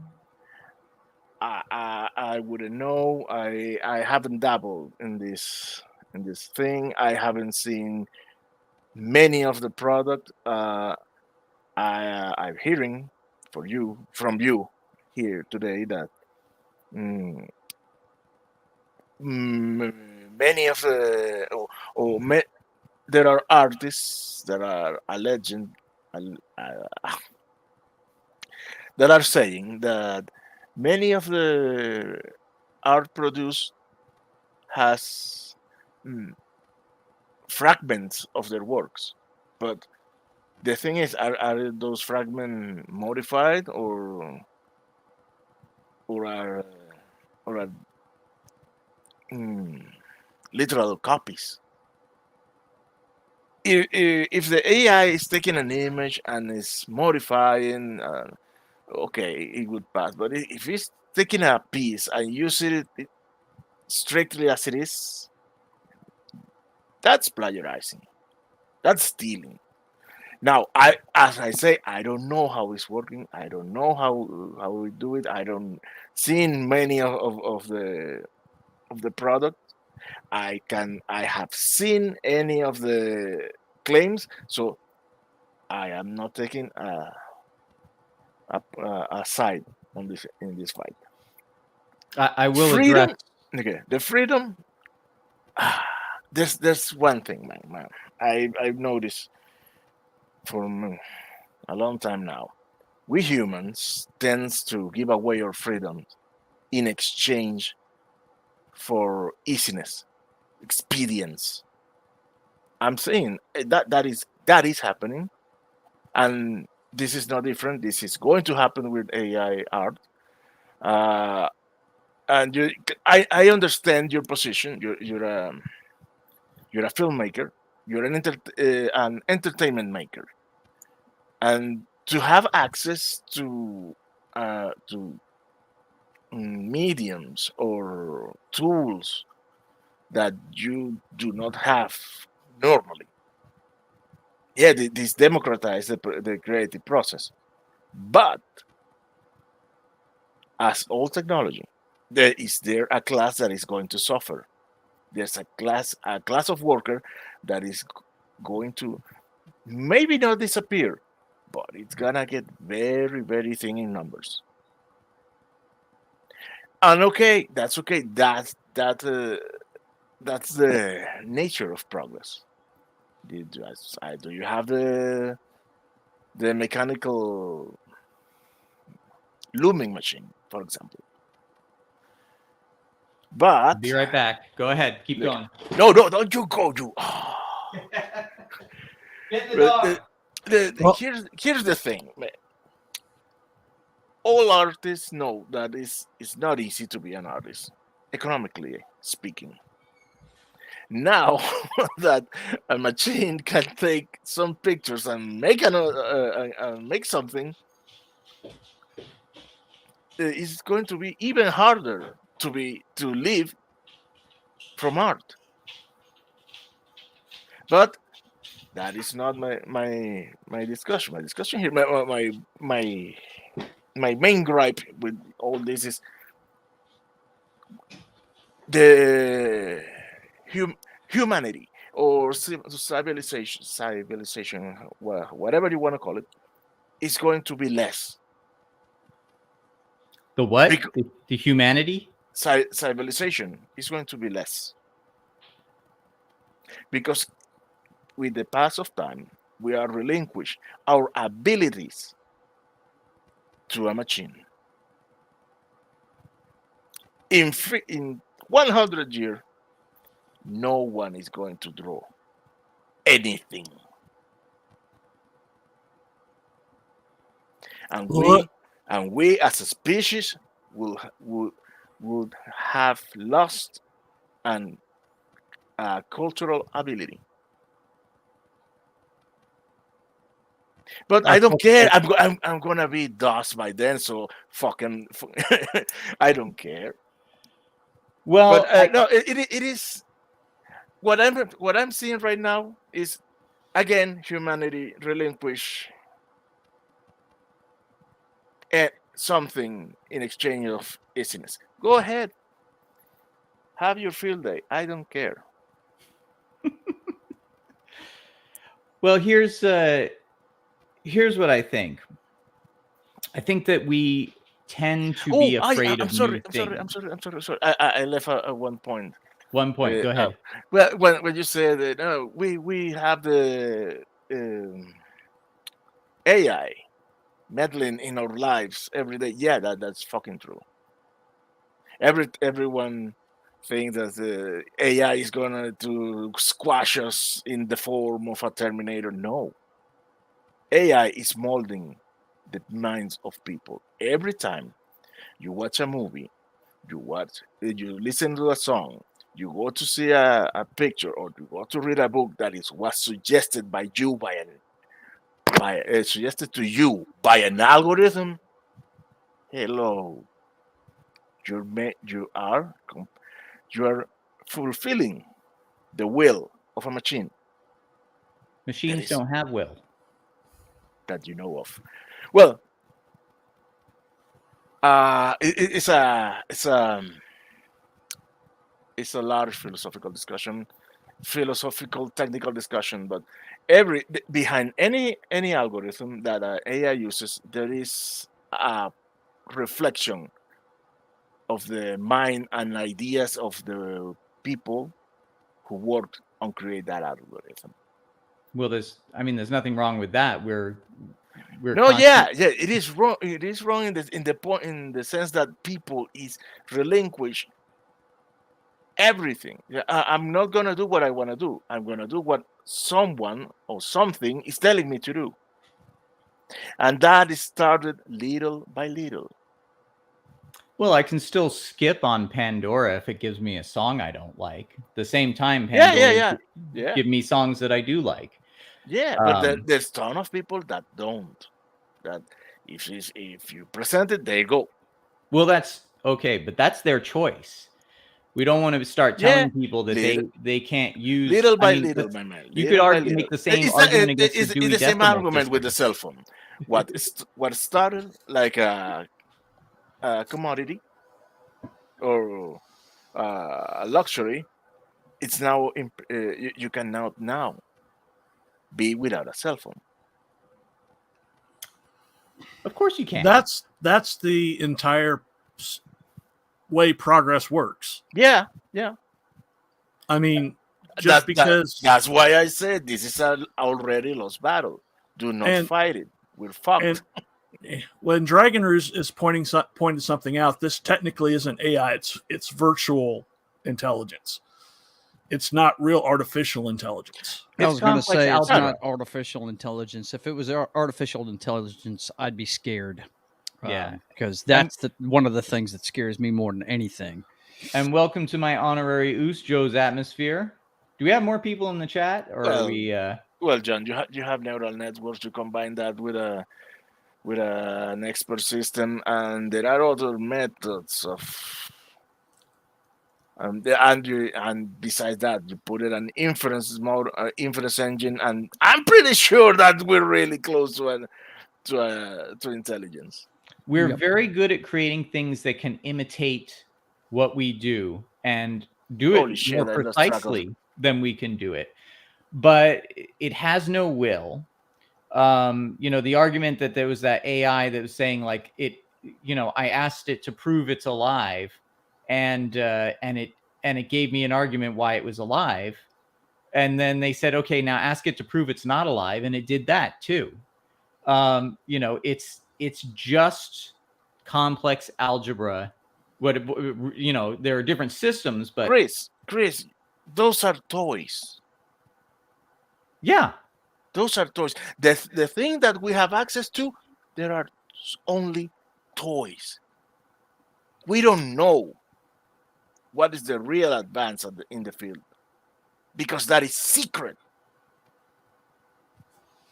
I wouldn't know. I haven't dabbled in this thing. I haven't seen many of the product. I'm hearing from you here today that mm, many of the there are artists that are that are saying that many of the art produced has fragments of their works, but the thing is, are those fragments modified or are or are literal copies? If the AI is taking an image and is modifying, okay, it would pass. But if it's taking a piece and using it strictly as it is, that's plagiarizing. That's stealing. Now, as I say, I don't know how it's working. I don't know how we do it. I don't seen many of the product. I have seen any of the claims, so I am not taking a side on this in this fight.
I will
Freedom,
address.
okay, the freedom. There's one thing, man. I've noticed for a long time now. We humans tends to give away our freedom in exchange for easiness, expedience. I'm saying that is happening, and this is not different. This is going to happen with AI art. Uh, and I understand your position. You're a filmmaker. You're an entertainment maker, and to have access to mediums or tools that you do not have normally. Yeah, this democratize the creative process, but as all technology, there a class that is going to suffer. There's a class of worker that is going to maybe not disappear, but it's gonna get very, very thin in numbers. And okay, that's okay. That's the nature of progress. Do you have the mechanical looming machine, for example? But
Be right back. Go ahead. Keep going.
no, don't you go, you.
Get the dog.
Here's the thing, man. All artists know that it's not easy to be an artist, economically speaking. Now that a machine can take some pictures and make something, it's going to be even harder to live from art. But that is not my discussion. My discussion here, my main gripe with all this is the humanity or civilization, whatever you want to call it, is going to be less.
The what? The humanity?
Civilization is going to be less because with the pass of time, we are relinquish our abilities to a machine. In 100 years, no one is going to draw anything. And we as a species would have lost an cultural ability. But I don't care. I'm gonna be dust by then, so fucking I don't care.
Well,
but no, it is what I'm seeing right now is again humanity relinquish something in exchange of easiness. Go ahead, have your field day. I don't care.
Well, here's what I think. I think that we tend to be afraid of new things.
I'm sorry. I left one point.
One point. Go ahead.
Well, when you said that we have the AI meddling in our lives every day. Yeah, that's fucking true. Everyone thinks that the AI is gonna to squash us in the form of a Terminator. No. AI is molding the minds of people. Every time you watch a movie, you listen to a song, you go to see a picture, or you go to read a book that was suggested by you suggested to you by an algorithm. Hello, you are fulfilling the will of a machine.
Machines don't have will
that you know of. Well, it's a large philosophical discussion, philosophical technical discussion, but behind any algorithm that AI uses, there is a reflection of the mind and ideas of the people who worked on create that algorithm.
Well, there's nothing wrong with that. We're
it is wrong. It is wrong in the sense that people is relinquish everything. I'm not gonna do what I want to do. I'm gonna do what someone or something is telling me to do, and that is started little by little.
Well, I can still skip on Pandora if it gives me a song I don't like. At the same time, Pandora give me songs that I do like.
Yeah, but there's a ton of people that don't. That if you present it, they go.
Well, that's okay, but that's their choice. We don't want to start telling people that they can't use
little by little, my man.
You could argue make the same argument against the Dewey
Decimal same argument
system.
with the cell phone. What started like a commodity or a luxury, it's now you can now be without a cell phone.
Of course you can.
That's the entire way progress works.
Yeah.
I mean,
because that's why I said this is an already lost battle. Do not fight it. We're fucked.
When Dragon Ruse is pointing something out, this technically isn't AI. It's virtual intelligence. It's not real artificial intelligence.
I was going to say it's not artificial intelligence. If it was artificial intelligence, I'd be scared.
Yeah,
because that's one of the things that scares me more than anything.
And welcome to my honorary Oos, Joe's Atmosphere. Do we have more people in the chat, or are we?
Well, John, you have neural networks to combine that with an expert system, and there are other methods of And besides that, you put it an inference mode, inference engine, and I'm pretty sure that we're really close to intelligence.
We're very good at creating things that can imitate what we do and do
Holy
it
shit,
more
I lost track of
precisely than we can do it. But it has no will. The argument that there was that AI that was saying like I asked it to prove it's alive, and it gave me an argument why it was alive, and then they said, okay, now ask it to prove it's not alive, and it did that too. It's just complex algebra. There are different systems, but
Chris, those are toys.
Yeah,
those are toys. The thing that we have access to, there are only toys. We don't know what is the real advance in the field because that is secret.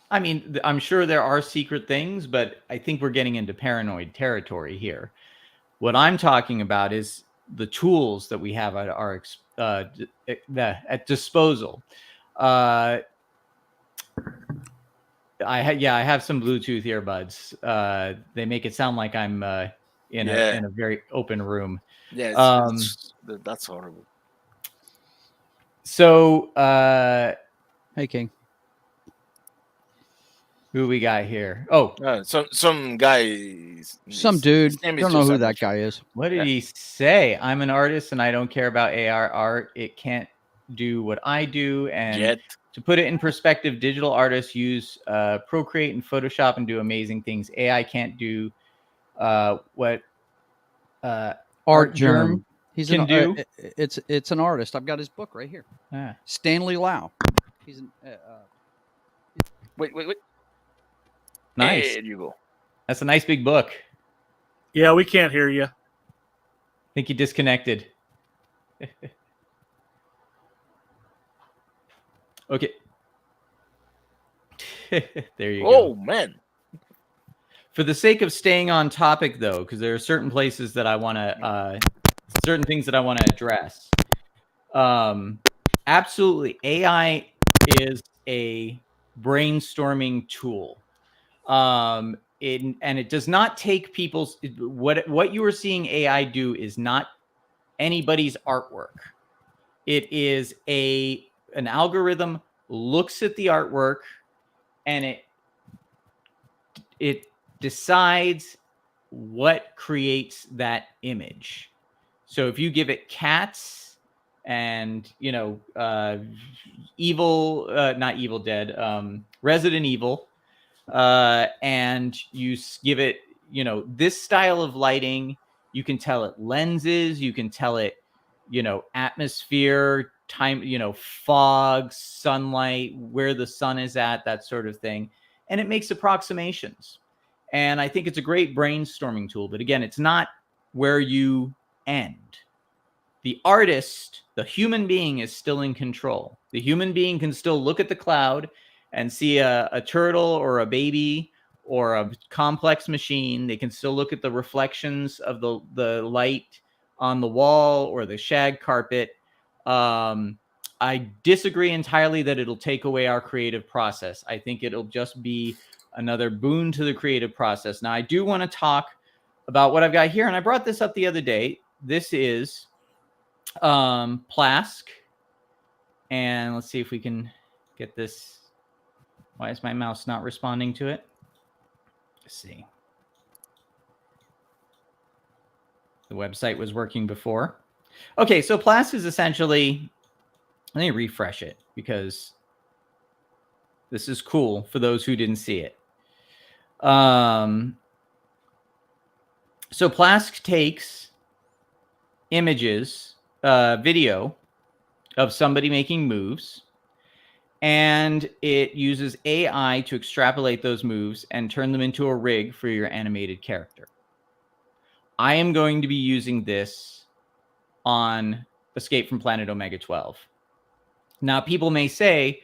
I mean, I'm sure there are secret things, but I think we're getting into paranoid territory here. What I'm talking about is the tools that we have at our at disposal. I have some Bluetooth earbuds. They make it sound like I'm in a very open room.
Yeah, that's horrible.
So,
hey, King.
Who we got here? Oh,
some guy,
some dude. Don't know who that guy is.
What did he say? I'm an artist and I don't care about AR art. It can't do what I do. And to put it in perspective, digital artists use Procreate and Photoshop and do amazing things. AI can't do what
Art Germ
can do.
It's an artist. I've got his book right here.
Ah.
Stanley Lau. He's an.
Wait.
Nice.
There you go.
That's a nice big book.
Yeah, we can't hear you.
I think you disconnected. Okay. There you go.
Oh, man.
For the sake of staying on topic, though, because there are certain places that I want to, certain things that I want to address. Absolutely. AI is a brainstorming tool. It does not take people's what you are seeing AI do is not anybody's artwork. It is an algorithm looks at the artwork and it decides what creates that image. So if you give it cats and not Evil Dead, Resident Evil, and you give it, this style of lighting, you can tell it lenses, you can tell it, atmosphere, time, fog, sunlight, where the sun is at, that sort of thing. And it makes approximations. And I think it's a great brainstorming tool. But again, it's not where you end. The artist, the human being, is still in control. The human being can still look at the cloud and see a turtle or a baby or a complex machine. They can still look at the reflections of the light on the wall or the shag carpet. I disagree entirely that it'll take away our creative process. I think it'll just be another boon to the creative process. Now, I do want to talk about what I've got here, and I brought this up the other day. This is Plask, and let's see if we can get this. Why is my mouse not responding to it? Let's see. The website was working before. Okay, so Plask is essentially, let me refresh it because this is cool for those who didn't see it. So Plask takes images, video of somebody making moves, and it uses AI to extrapolate those moves and turn them into a rig for your animated character. I am going to be using this on Escape from Planet Omega 12. Now, people may say,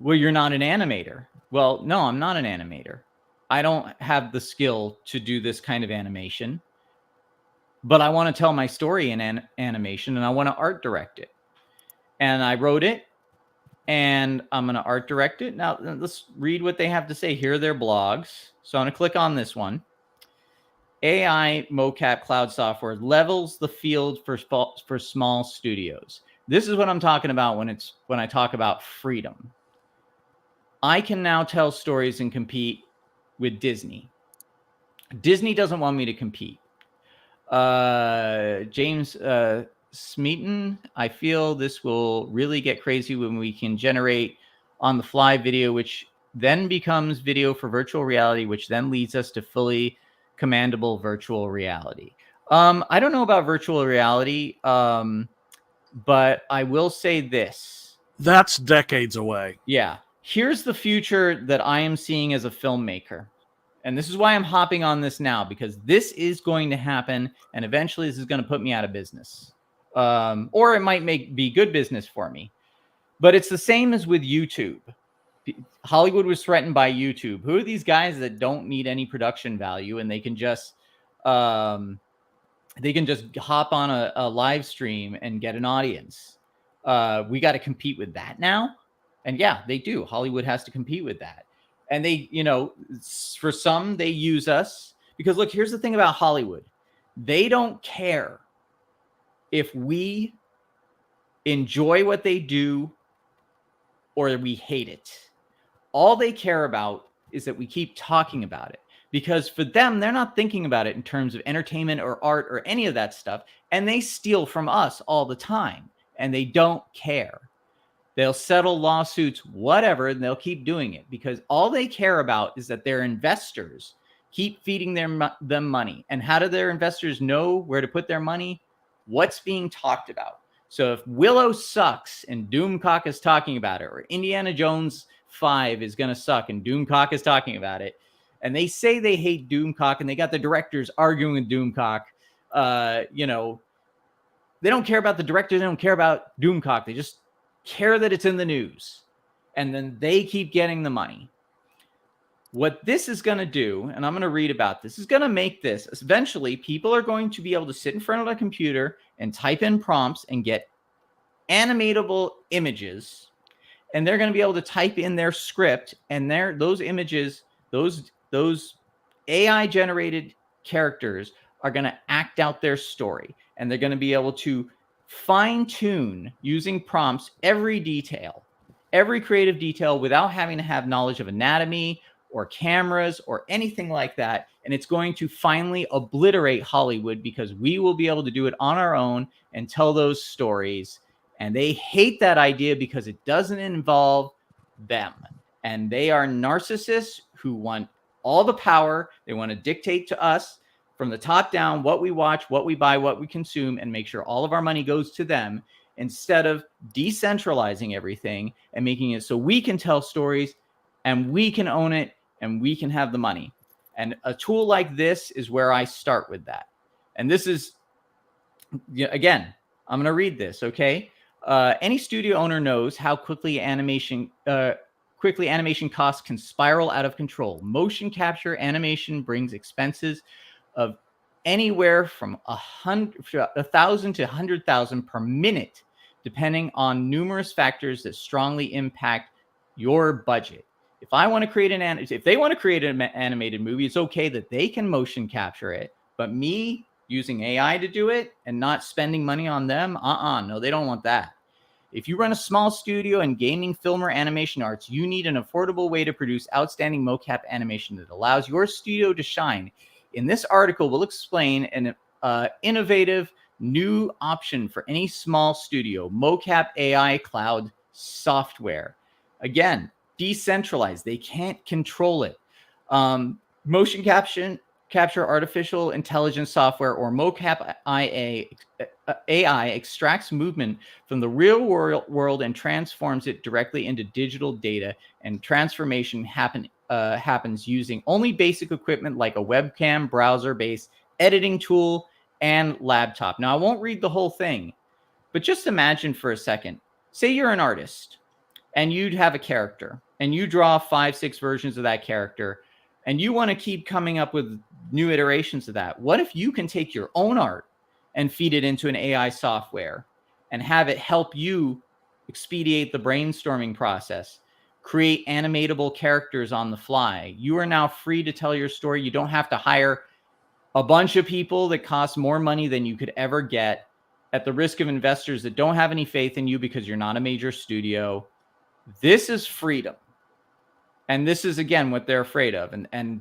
well, you're not an animator. Well, no, I'm not an animator. I don't have the skill to do this kind of animation. but I want to tell my story in animation, and I want to art direct it. And I wrote it, and I'm going to art direct it. Now, let's read what they have to say. Here are their blogs. So I'm going to click on this one. AI mocap cloud software levels the field for small studios. This is what I'm talking about when I talk about freedom. I can now tell stories and compete with Disney. Disney doesn't want me to compete. James Smeaton, I feel this will really get crazy when we can generate on the fly video, which then becomes video for virtual reality, which then leads us to fully commandable virtual reality. I don't know about virtual reality, but I will say this.
That's decades away.
Yeah. Here's the future that I am seeing as a filmmaker. And this is why I'm hopping on this now, because this is going to happen, and eventually this is going to put me out of business. Or it might be good business for me. But it's the same as with YouTube. Hollywood was threatened by YouTube. Who are these guys that don't need any production value, and they can just hop on a live stream and get an audience? We got to compete with that now. And yeah, they do. Hollywood has to compete with that. And they, for some, they use us because look, here's the thing about Hollywood. They don't care if we enjoy what they do or we hate it. All they care about is that we keep talking about it, because for them, they're not thinking about it in terms of entertainment or art or any of that stuff. And they steal from us all the time, and they don't care. They'll settle lawsuits, whatever, and they'll keep doing it because all they care about is that their investors keep feeding them money. And how do their investors know where to put their money? What's being talked about. So if Willow sucks and Doomcock is talking about it, or Indiana Jones 5 is going to suck and Doomcock is talking about it, and they say they hate Doomcock and they got the directors arguing with Doomcock, they don't care about the director. They don't care about Doomcock. They just care that it's in the news, and then they keep getting the money. What this is going to do, and I'm going to read about this, is going to make this eventually people are going to be able to sit in front of a computer and type in prompts and get animatable images, and they're going to be able to type in their script, and those images, those AI generated characters are going to act out their story, and they're going to be able to fine-tune using prompts every detail, every creative detail, without having to have knowledge of anatomy or cameras or anything like that. And it's going to finally obliterate Hollywood because we will be able to do it on our own and tell those stories. And they hate that idea because it doesn't involve them. And they are narcissists who want all the power. They want to dictate to us from the top down what we watch, what we buy, what we consume, and make sure all of our money goes to them, instead of decentralizing everything and making it so we can tell stories and we can own it and we can have the money. And a tool like this is where I start with that. And this is, again, I'm going to read this, okay? Any studio owner knows how quickly animation costs can spiral out of control. Motion capture animation brings expenses of anywhere from 1,000 to 100,000 per minute, depending on numerous factors that strongly impact your budget. If they want to create an animated movie, it's okay that they can motion capture it, but me using AI to do it and not spending money on them, no, they don't want that. If you run a small studio in gaming, film, or animation arts, you need an affordable way to produce outstanding mocap animation that allows your studio to shine. In this article, we'll explain an innovative new option for any small studio, mocap AI cloud software. Again, decentralized. They can't control it. Motion capture artificial intelligence software, or mocap AI extracts movement from the real world and transforms it directly into digital data, and transformation happens using only basic equipment like a webcam, browser-based editing tool, and laptop. Now, I won't read the whole thing, but just imagine for a second. Say you're an artist, and you'd have a character, and you draw 5-6 versions of that character, and you want to keep coming up with new iterations of that. What if you can take your own art and feed it into an AI software and have it help you expedite the brainstorming process, create animatable characters on the fly. You are now free to tell your story. You don't have to hire a bunch of people that cost more money than you could ever get, at the risk of investors that don't have any faith in you because you're not a major studio. This is freedom. And this is, again, what they're afraid of. And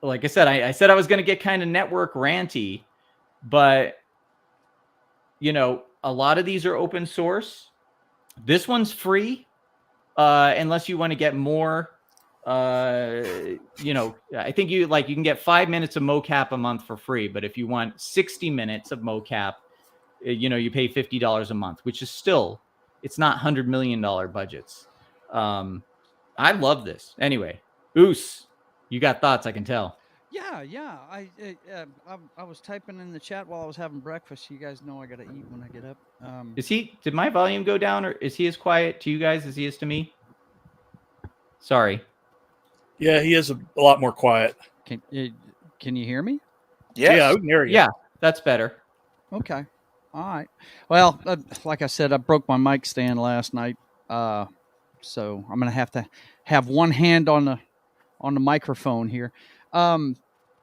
like I said, I said I was going to get kind of network ranty, but, you know, a lot of these are open source. This one's free, unless you want to get more. You know, I think you can get 5 minutes of mocap a month for free, but if you want 60 minutes of mocap, you know, you pay $50 a month, which is still, it's not $100 million budgets. I love this. Anyway, Oos, you got thoughts, I can tell.
Yeah. I was typing in the chat while I was having breakfast. You guys know I gotta eat when I get up.
Did my volume go down, or is he as quiet to you guys as he is to me? Sorry.
Yeah, he is a lot more quiet.
Can you hear me?
Yes.
Yeah, we can hear you.
Yeah, that's better.
Okay. All right. Well, like I said, I broke my mic stand last night, so I'm gonna have to have one hand on the microphone here.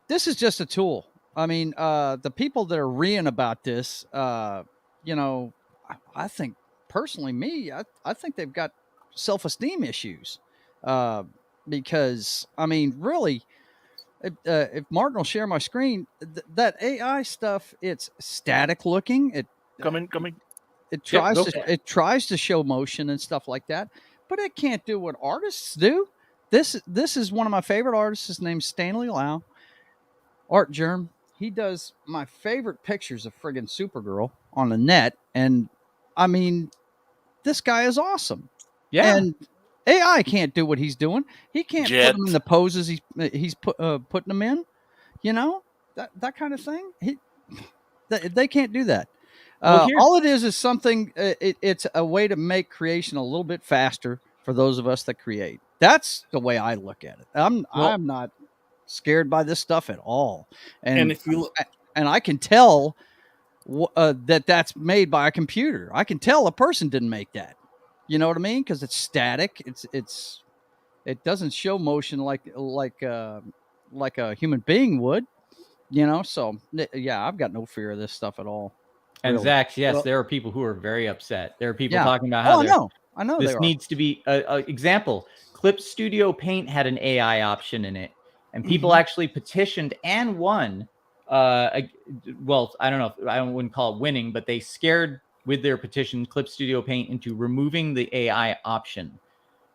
This is just a tool. I mean, the people that are reeing about this, you know, I think personally, I think they've got self-esteem issues, because I mean, really, if Martin will share my screen, that AI stuff, it's static looking. It
Coming.
It tries
go.
it tries to show motion and stuff like that, but it can't do what artists do. This is one of my favorite artists. His name's Stanley Lau, Art Germ. He does my favorite pictures of friggin' Supergirl on the net, and I mean, this guy is awesome.
Yeah.
And AI can't do what he's doing. He can't
Jet.
put him in the poses he's putting them in. You know, that kind of thing. They can't do that.
Well,
All it is something. It's a way to make creation a little bit faster for those of us that create. That's the way I look at it. I'm not scared by this stuff at all. And
if you look,
and I can tell that's made by a computer. I can tell a person didn't make that. You know what I mean? Because it's static. It doesn't show motion like a human being would. You know, so yeah, I've got no fear of this stuff at all.
And
Really.
Zach, yes,
Well,
there are people who are very upset. There are people
yeah.
talking about how
I know
this
they are.
needs to be example. Clip Studio Paint had an AI option in it, and people actually petitioned and won. Well, I don't know. I wouldn't call it winning, but they scared with their petition Clip Studio Paint into removing the AI option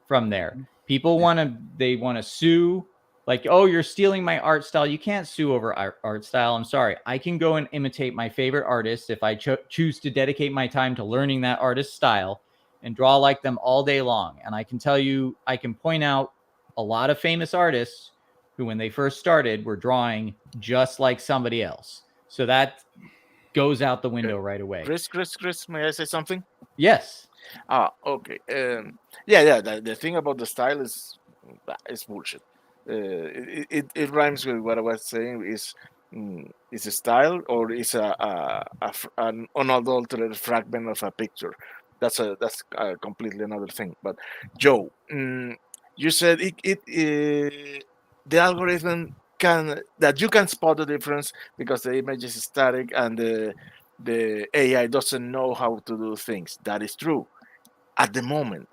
from there. People want to sue. Like, oh, you're stealing my art style. You can't sue over art style. I'm sorry. I can go and imitate my favorite artist if I choose to dedicate my time to learning that artist's style and draw like them all day long. And I can tell you, I can point out a lot of famous artists who, when they first started, were drawing just like somebody else. So that goes out the window right away.
Chris, may I say something?
Yes.
Okay. Yeah. The thing about the style is bullshit. It rhymes with what I was saying. Is a style, or is an unadulterated fragment of a picture? That's a completely another thing. But Joe, you said the algorithm that you can spot the difference because the image is static and the AI doesn't know how to do things. That is true. At the moment,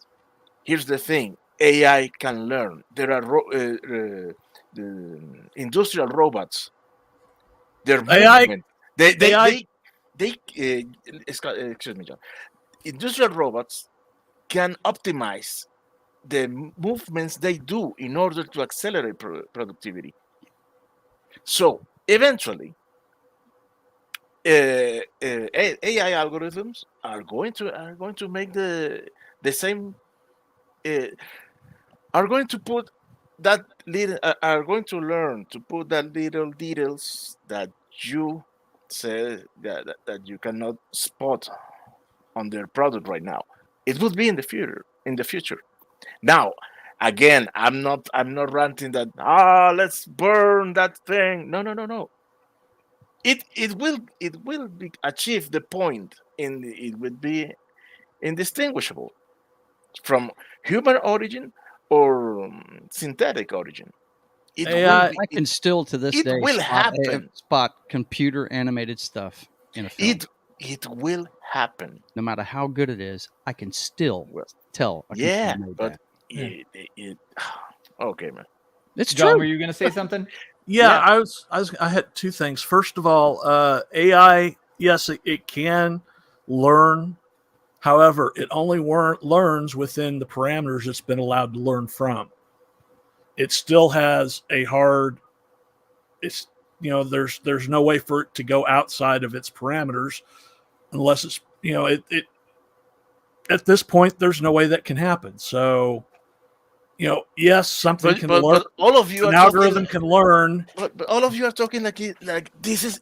here's the thing: AI can learn. There are the industrial robots. Their movement. Excuse me, John. Industrial robots can optimize the movements they do in order to accelerate productivity. So eventually, AI algorithms are going to make the same. Are going to put that little. Are going to learn to put that little details that you say that you cannot spot on their product right now. It would be in the future. Now, again, I'm not ranting that let's burn that thing. No. it will achieve the point, it will be indistinguishable from human origin or synthetic origin. It
AI,
I can still to this
it
day
will happen.
spot computer animated stuff in a film.
It will happen.
No matter how good it is, I can still
Well,
tell a
yeah,
computer made
but
that.
okay, man.
It's
John,
true.
were you going to say something?
Yeah,
Yeah.
I had two things. First of all, AI, yes, it can learn. However, it only learns within the parameters it's been allowed to learn from. It still has a hard. It's there's no way for it to go outside of its parameters unless it's it at this point there's no way that can happen. So yes, something can learn.
But all of you
An
are
algorithm
talking,
can learn.
but all of you are talking like this is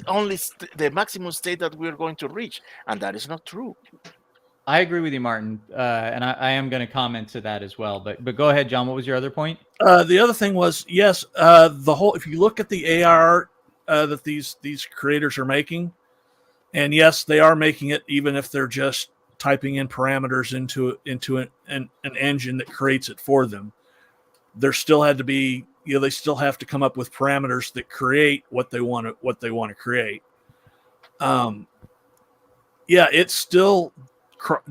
only the maximum state that we're going to reach, and that is not true.
I agree with you, Martin, and I am going to comment to that as well. But go ahead, John. What was your other point?
The other thing was, yes, the whole. If you look at the AR that these creators are making, and yes, they are making it even if they're just typing in parameters into an engine that creates it for them. There still had to be, they still have to come up with parameters that create what they want to create. Yeah, it still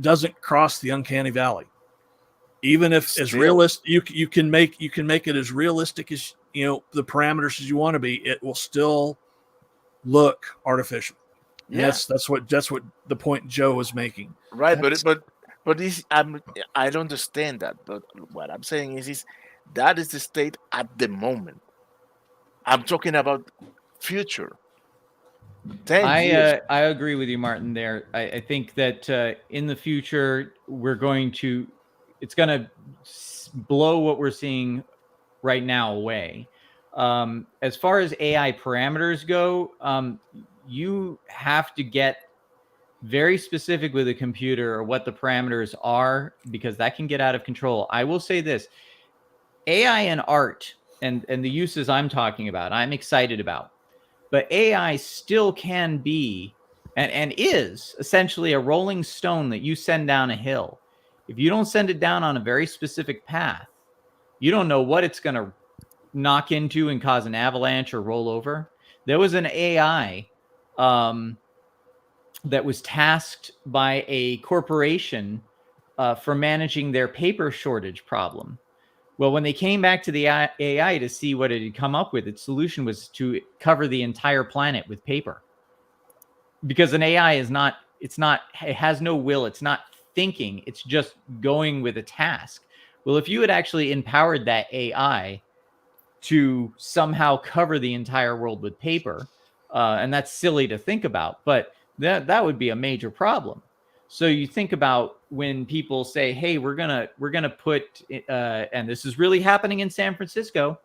doesn't cross the uncanny valley. Even if as realistic, you can make it as realistic as the parameters as you want to be, it will still look artificial.
Yeah.
Yes, that's what the point Joe was making.
Right, but this I don't understand that. But what I'm saying is that is the state at the moment. I'm talking about future. 10 years.
I agree with you, Martin. There, I think that in the future it's going to blow what we're seeing right now away. As far as AI parameters go, you have to get very specific with a computer or what the parameters are, because that can get out of control. I will say this: AI and art and the uses I'm talking about, I'm excited about. But AI still can be and is essentially a rolling stone that you send down a hill. If you don't send it down on a very specific path, you don't know what it's going to knock into and cause an avalanche or roll over. There was an AI that was tasked by a corporation for managing their paper shortage problem. Well, when they came back to the AI to see what it had come up with, its solution was to cover the entire planet with paper. Because an AI it has no will, it's not thinking, it's just going with a task. Well, if you had actually empowered that AI to somehow cover the entire world with paper, and that's silly to think about, but that would be a major problem. So you think about when people say, "Hey, we're gonna put," and this is really happening in San Francisco,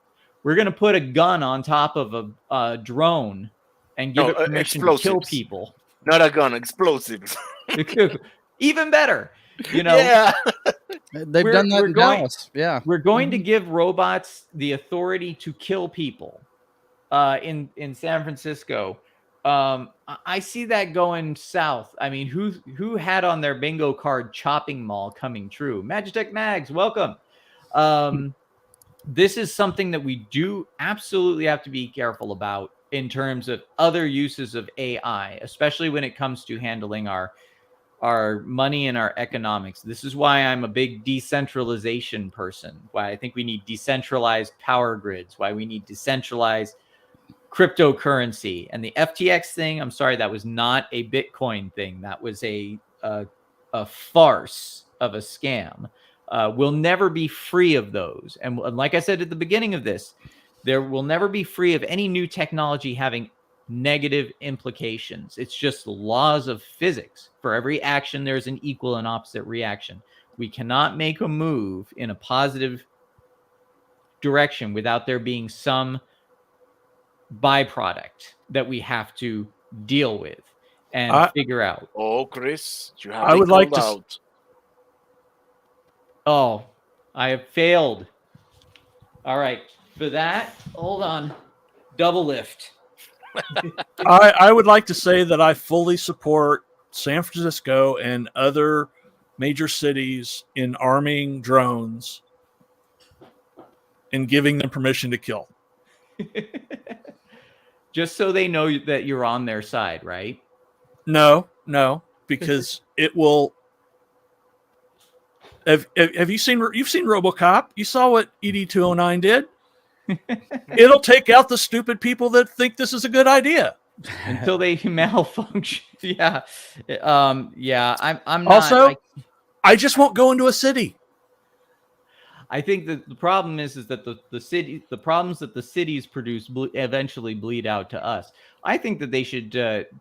we're gonna put a gun on top of a drone and give it permission to kill people.
Not a gun, explosives.
Even better,
Yeah.
They've done that in Dallas. Yeah,
we're going to give robots the authority to kill people in San Francisco. I see that going south. I mean, who had on their bingo card chopping mall coming true? Magitech Mags, welcome. This is something that we do absolutely have to be careful about in terms of other uses of AI, especially when it comes to handling our money and our economics. This is why I'm a big decentralization person, why I think we need decentralized power grids, why we need decentralized cryptocurrency. And the FTX thing, I'm sorry, that was not a Bitcoin thing. That was a farce of a scam. We'll never be free of those. And like I said at the beginning of this, there will never be free of any new technology having negative implications. It's just laws of physics. For every action, there's an equal and opposite reaction. We cannot make a move in a positive direction without there being some byproduct that we have to deal with and figure out.
Oh, Chris, you have
I would like to.
out.
Oh, I have failed. All right. For that, hold on. Double lift.
I would like to say that I fully support San Francisco and other major cities in arming drones and giving them permission to kill.
Just so they know that you're on their side, right?
No, because it will. Have you seen? You've seen RoboCop. You saw what ED-209 did. It'll take out the stupid people that think this is a good idea
until they malfunction. Yeah, yeah. I'm not,
also. I just won't go into a city.
I think that the problem is that the problems that the cities produce eventually bleed out to us. I think that they should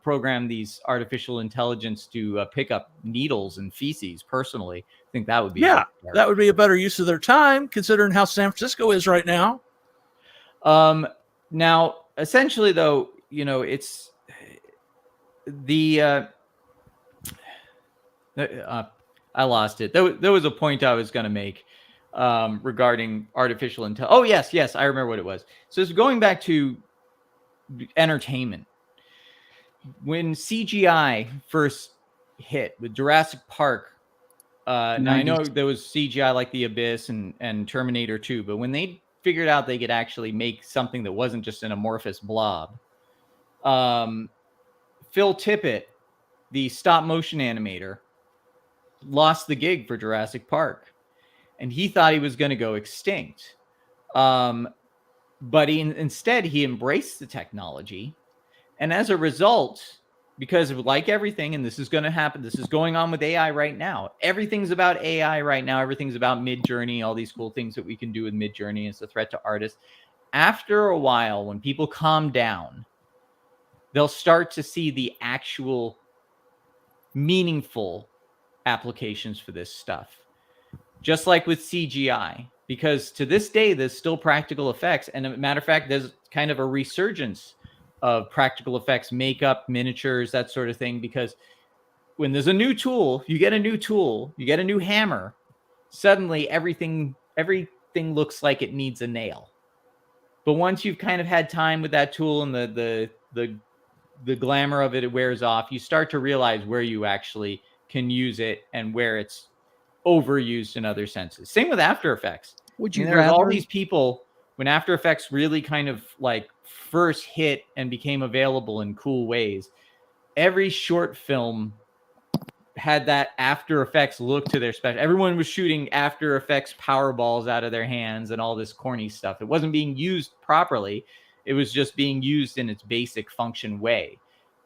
program these artificial intelligence to pick up needles and feces. Personally, I think that would be
that would be a better use of their time, considering how San Francisco is right now.
Now, essentially, though, it's the. I lost it. There was a point I was going to make regarding artificial intelligence. Oh, yes, I remember what it was. So it's going back to entertainment. When CGI first hit with Jurassic Park, now I know there was CGI like The Abyss and Terminator 2, but when they figured out they could actually make something that wasn't just an amorphous blob, Phil Tippett, the stop motion animator, lost the gig for Jurassic Park, and he thought he was going to go extinct. But instead he embraced the technology, and as a result, because like everything, and this is going to happen, this is going on with AI right now. Everything's about AI right now. Everything's about Midjourney, all these cool things that we can do with Midjourney. It's a threat to artists. After a while, when people calm down, they'll start to see the actual meaningful applications for this stuff, just like with CGI, because to this day there's still practical effects, and as a matter of fact there's kind of a resurgence of practical effects, makeup, miniatures, that sort of thing, because when there's a new tool, you get a new hammer, suddenly everything looks like it needs a nail. But once you've kind of had time with that tool and the glamour of it wears off, you start to realize where you actually can use it and where it's overused in other senses. Same with After Effects. There's all these people, when After Effects really kind of like first hit and became available in cool ways, every short film had that After Effects look to their special. Everyone was shooting After Effects power balls out of their hands and all this corny stuff. It wasn't being used properly. It was just being used in its basic function way.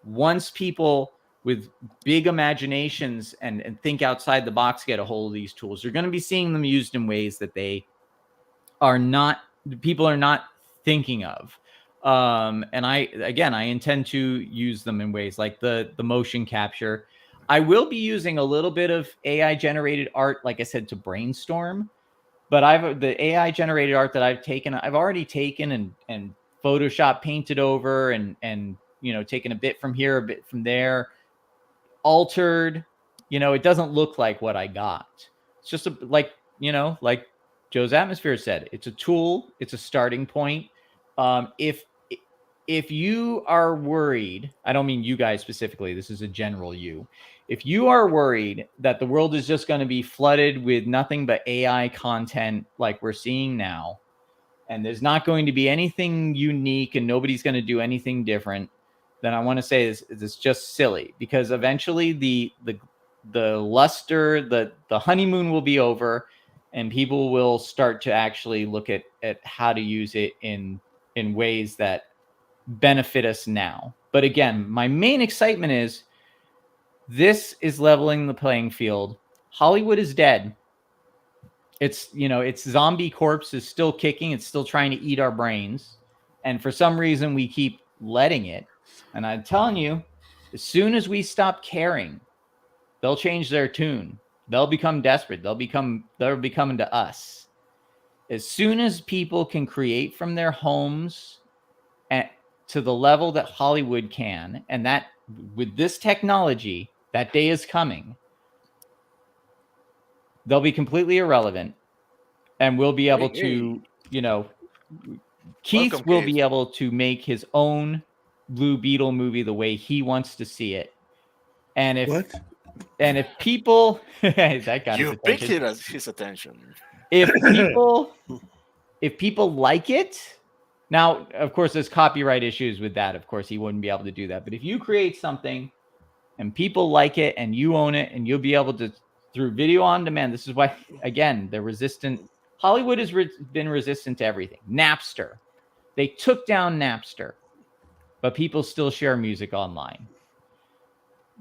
Once people with big imaginations and think outside the box get a hold of these tools, you're going to be seeing them used in ways that people are not thinking of. And I intend to use them in ways like the motion capture. I will be using a little bit of AI generated art, like I said, to brainstorm, but the AI generated art that I've already taken and Photoshop painted over and taken a bit from here, a bit from there, altered. It doesn't look like what I got. It's just like Joe's Atmosphere said, it's a tool, it's a starting point. If you are worried, I don't mean you guys specifically, this is a general you. If you are worried that the world is just going to be flooded with nothing but AI content like we're seeing now, and there's not going to be anything unique and nobody's going to do anything different, then I want to say it's just silly, because eventually the luster, the honeymoon will be over, and people will start to actually look at how to use it in ways that benefit us now. But again, my main excitement is this is leveling the playing field. Hollywood is dead. Its zombie corpse is still kicking. It's still trying to eat our brains. And for some reason, we keep letting it. And I'm telling you, as soon as we stop caring, they'll change their tune. They'll become desperate. They'll be coming to us. As soon as people can create from their homes to the level that Hollywood can, and that with this technology, that day is coming, they'll be completely irrelevant, and we'll be able to, Keith will be able to make his own Blue Beetle movie the way he wants to see it. And if
What?
and if people that got
You
his
picked
attention.
it as his attention.
If people like it, now of course there's copyright issues with that. Of course, he wouldn't be able to do that. But if you create something and people like it and you own it and you'll be able to through video on demand. This is why, again, they're resistant. Hollywood has been resistant to everything. Napster. They took down Napster, but people still share music online.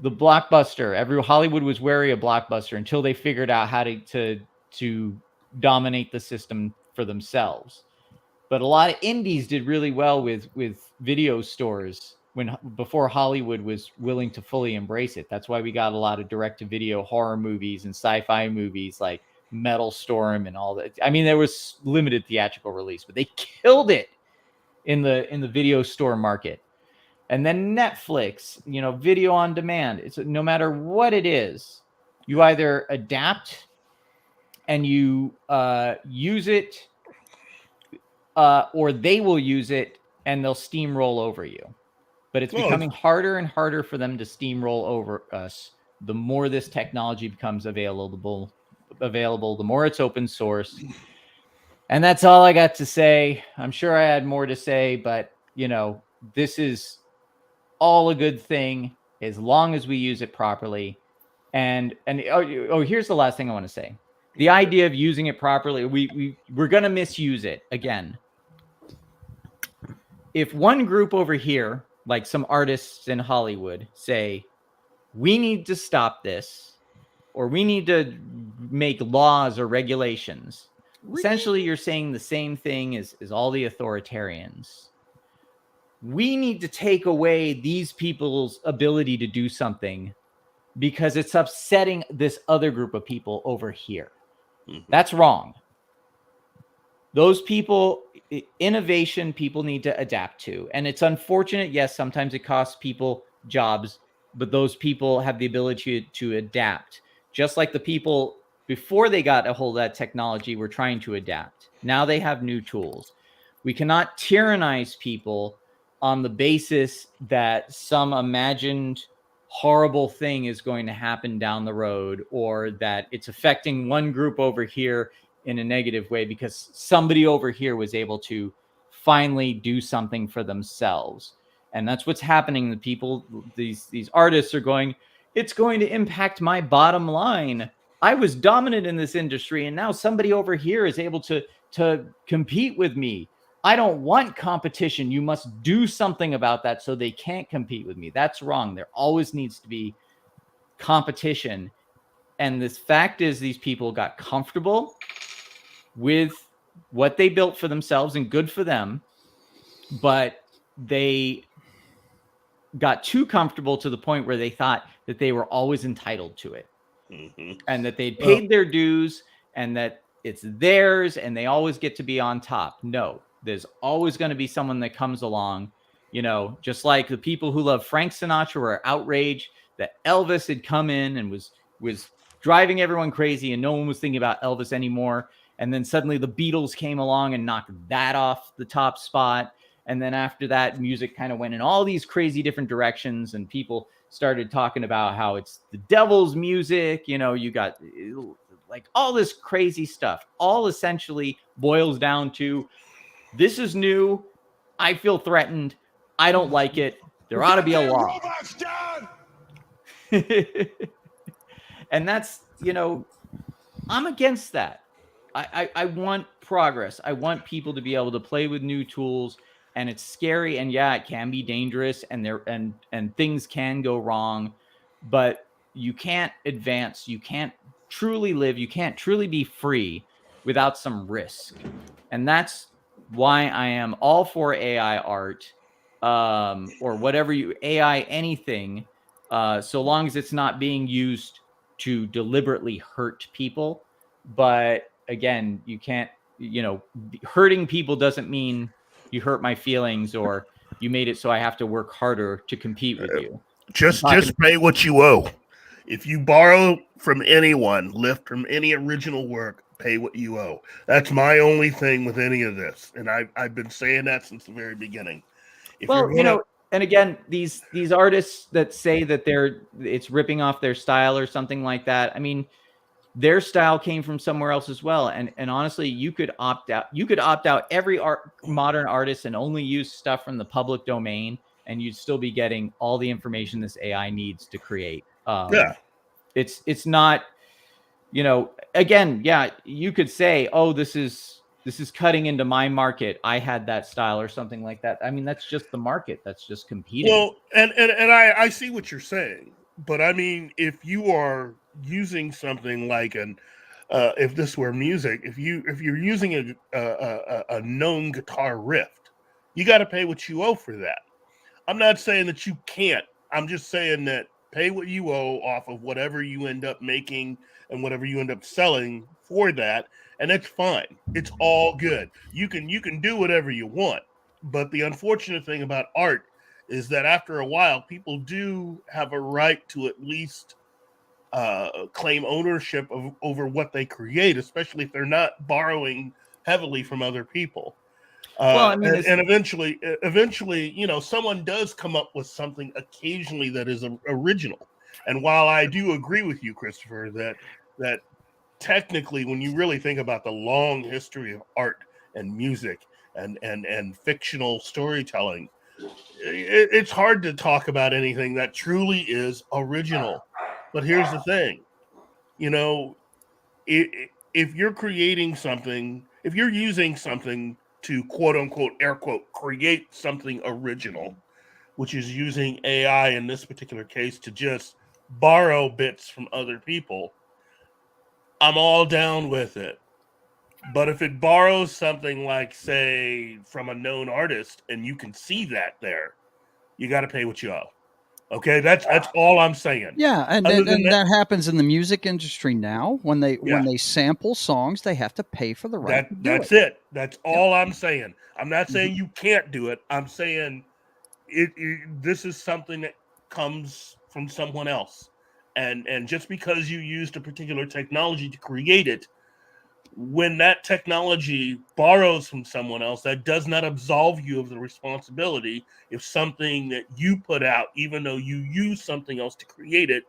The Blockbuster. Hollywood was wary of Blockbuster until they figured out how to dominate the system for themselves. But a lot of indies did really well with video stores before Hollywood was willing to fully embrace it. That's why we got a lot of direct-to-video horror movies and sci-fi movies like Metal Storm and all that. I mean, there was limited theatrical release, but they killed it in the video store market. And then Netflix, video on demand. It's no matter what it is, you either adapt and you use it, or they will use it and they'll steamroll over you. But it's becoming harder and harder for them to steamroll over us. The more this technology becomes available, the more it's open source. And that's all I got to say. I'm sure I had more to say, but this is all a good thing as long as we use it properly. And here's the last thing I want to say. The idea of using it properly, we're going to misuse it again. If one group over here, like some artists in Hollywood, say, we need to stop this, or we need to make laws or regulations, essentially you're saying the same thing as all the authoritarians. We need to take away these people's ability to do something because it's upsetting this other group of people over here. That's wrong. Those people, innovation, people need to adapt to. And it's unfortunate. Yes, sometimes it costs people jobs, but those people have the ability to adapt. Just like the people before they got a hold of that technology were trying to adapt. Now they have new tools. We cannot tyrannize people on the basis that some imagined horrible thing is going to happen down the road, or that it's affecting one group over here in a negative way because somebody over here was able to finally do something for themselves. And that's what's happening. The people, these artists are going, it's going to impact my bottom line. I was dominant in this industry and now somebody over here is able to compete with me. I don't want competition. You must do something about that so they can't compete with me. That's wrong. There always needs to be competition. And this fact is these people got comfortable with what they built for themselves, and good for them, but they got too comfortable to the point where they thought that they were always entitled to it, and that they'd paid their dues and that it's theirs and they always get to be on top. No, there's always going to be someone that comes along, just like the people who love Frank Sinatra were outraged that Elvis had come in and was driving everyone crazy and no one was thinking about Elvis anymore. And then suddenly the Beatles came along and knocked that off the top spot. And then after that, music kind of went in all these crazy different directions, and people started talking about how it's the devil's music. You got like all this crazy stuff, all essentially boils down to, this is new. I feel threatened. I don't like it. There ought to be a law. And that's, I'm against that. I want progress. I want people to be able to play with new tools, and it's scary. And yeah, it can be dangerous, and things can go wrong, but you can't advance. You can't truly live. You can't truly be free without some risk. And that's why I am all for AI art, or whatever AI anything, so long as it's not being used to deliberately hurt people. But again, you can't, hurting people doesn't mean you hurt my feelings or you made it so I have to work harder to compete with you.
Just pay what you owe. If you borrow from anyone, lift from any original work, pay what you owe. That's my only thing with any of this. And I've been saying that since the very beginning.
and again, these artists that say that it's ripping off their style or something like that. I mean, their style came from somewhere else as well. And honestly, you could opt out. You could opt out every modern artist and only use stuff from the public domain, and you'd still be getting all the information this AI needs to create.
Yeah.
It's not, again, yeah, you could say, oh, this is cutting into my market. I had that style or something like that. I mean, that's just the market. That's just competing.
Well, and I see what you're saying, but I mean, if you are using something like if this were music, if you're using a known guitar riff, you got to pay what you owe for that. I'm not saying that you can't. I'm just saying that pay what you owe off of whatever you end up making and whatever you end up selling for that, and that's fine. It's all good. You can do whatever you want, but the unfortunate thing about art is that after a while, people do have a right to at least claim ownership over what they create, especially if they're not borrowing heavily from other people.
Well, I mean,
and eventually, someone does come up with something occasionally that is original. And while I do agree with you, Christopher, that technically, when you really think about the long history of art and music and fictional storytelling, it's hard to talk about anything that truly is original. But here's the thing, if you're creating something, if you're using something to quote unquote, air quote, create something original, which is using AI in this particular case to just borrow bits from other people, I'm all down with it. But if it borrows something like, say, from a known artist, and you can see that there, you got to pay what you owe. Okay, that's all I'm saying.
Yeah, and that happens in the music industry now. When they sample songs, they have to pay for the right.
That's it. That's all I'm saying. I'm not saying you can't do it. I'm saying this is something that comes from someone else, and just because you used a particular technology to create it, when that technology borrows from someone else, that does not absolve you of the responsibility if something that you put out, even though you use something else to create it,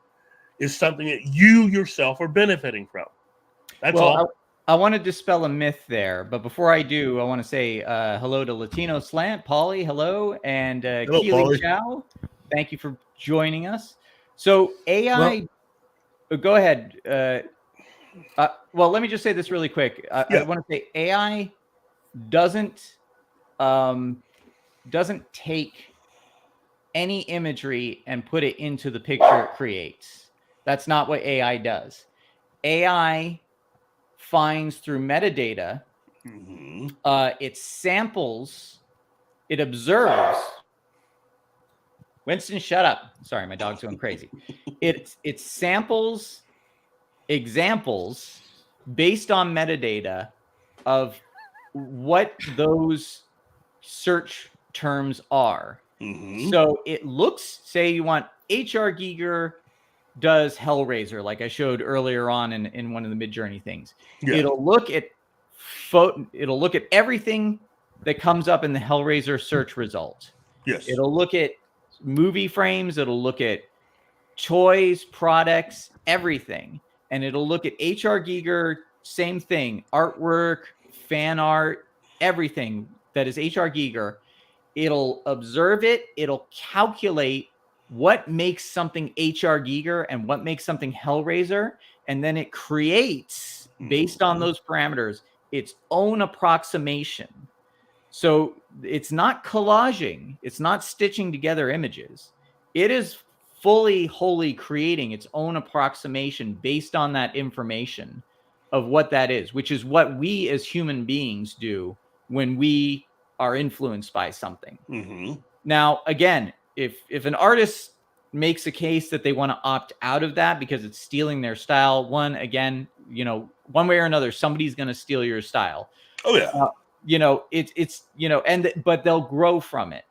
is something that you yourself are benefiting from. That's all.
I want to dispel a myth there, but before I do, I want to say hello to Latino Slant, Polly, hello, and Keely Chow. Thank you for joining us. So AI, go ahead. Well, let me just say this really quick. I want to say AI doesn't take any imagery and put it into the picture it creates. That's not what AI does. AI finds through metadata. It samples. It observes. Winston, shut up. Sorry, my dog's going crazy. It samples examples based on metadata of what those search terms are. So it looks, say you want H.R. Giger does Hellraiser, like I showed earlier on in one of the Midjourney things. Yeah. It'll look at everything that comes up in the Hellraiser search result.
Yes.
It'll look at movie frames, it'll look at toys, products, everything. And it'll look at H.R. Giger, same thing, artwork, fan art, everything that is H.R. Giger. It'll observe it. It'll calculate what makes something H.R. Giger and what makes something Hellraiser. And then it creates, based on those parameters, its own approximation. So it's not collaging. It's not stitching together images. It is wholly creating its own approximation based on that information of what that is, which is what we as human beings do when we are influenced by something. Now, again, if an artist makes a case that they want to opt out of that because it's stealing their style, one way or another, somebody's going to steal your style.
Oh yeah.
But they'll grow from it.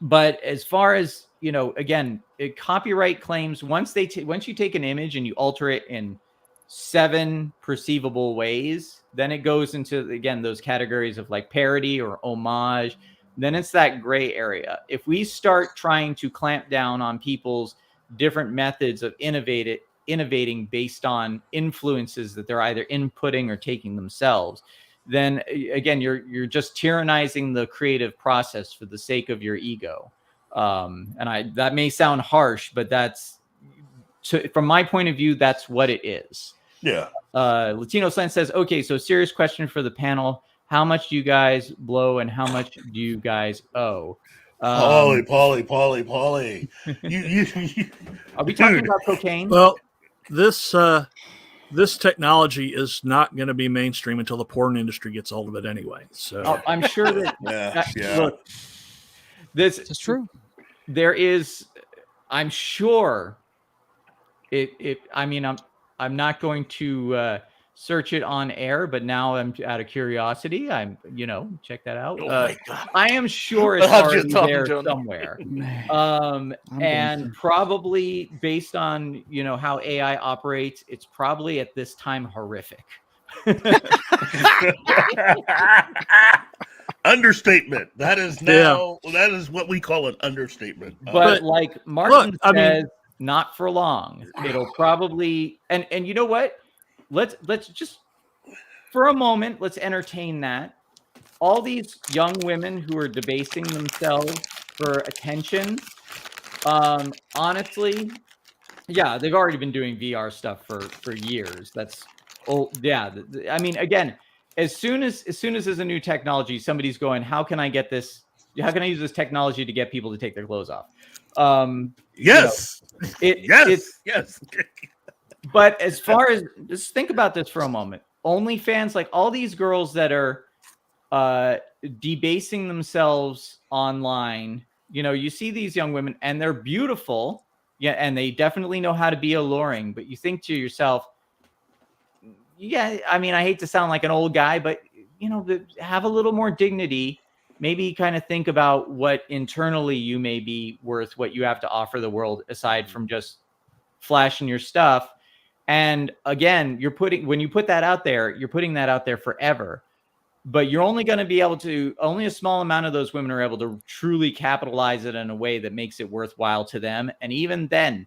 But as far as, again, copyright claims, once you take an image and you alter it in 7 perceivable ways, then it goes into, again, those categories of like parody or homage. then it's that gray area. If we start trying to clamp down on people's different methods of innovating based on influences that they're either inputting or taking themselves, then again, you're just tyrannizing the creative process for the sake of your ego. And that may sound harsh, but from my point of view, that's what it is.
Yeah.
Latino Slant says, okay, so serious question for the panel. How much do you guys blow and how much do you guys owe?
Paulie. You
Are we talking about cocaine?
Well, this technology is not going to be mainstream until the porn industry gets hold of it anyway. So
I'm sure that look, this
is true.
There is, I'm sure I'm not going to search it on air, but now I'm out of curiosity. Check that out. I am sure it's already there somewhere. And probably based on, how AI operates, it's probably at this time horrific.
Understatement. That is that is what we call an understatement.
But like Martin says, not for long. It'll probably and you know what? Let's just for a moment, let's entertain that. All these young women who are debasing themselves for attention, honestly, yeah, they've already been doing VR stuff for years. I mean, again, as soon as there's a new technology, somebody's going, how can I get this? How can I use this technology to get people to take their clothes off?
Yes. Yes.
But as far as, just think about this for a moment. OnlyFans, like all these girls that are debasing themselves online, you see these young women and they're beautiful. Yeah. And they definitely know how to be alluring, but you think to yourself, yeah, I mean, I hate to sound like an old guy, but have a little more dignity. Maybe kind of think about what internally you may be worth, what you have to offer the world aside from just flashing your stuff. And again, when you put that out there, you're putting that out there forever. But you're only going to be able to, only a small amount of those women are able to truly capitalize it in a way that makes it worthwhile to them. And even then,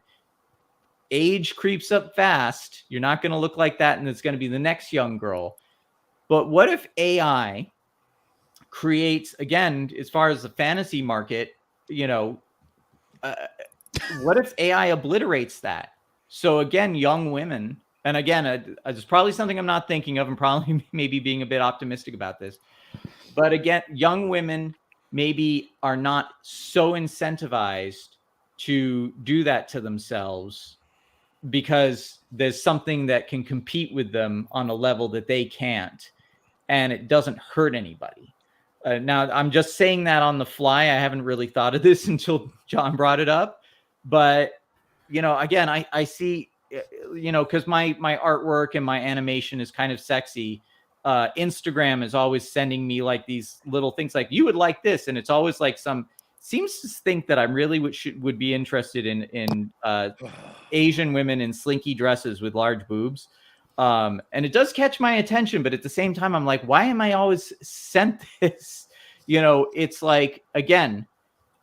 age creeps up fast. You're not going to look like that, and it's going to be the next young girl. But what if AI creates, again, as far as the fantasy market, what if AI obliterates that? So again, young women, and again, it's probably something I'm not thinking of, and probably maybe being a bit optimistic about this. But again, young women maybe are not so incentivized to do that to themselves because there's something that can compete with them on a level that they can't, and it doesn't hurt anybody. Now, I'm just saying that on the fly. I haven't really thought of this until John brought it up. But, again, I see, because my artwork and my animation is kind of sexy. Instagram is always sending me like these little things like, you would like this. And it's always like seems to think that I really would be interested in Asian women in slinky dresses with large boobs. And it does catch my attention, but at the same time, I'm like, why am I always sent this? It's like, again,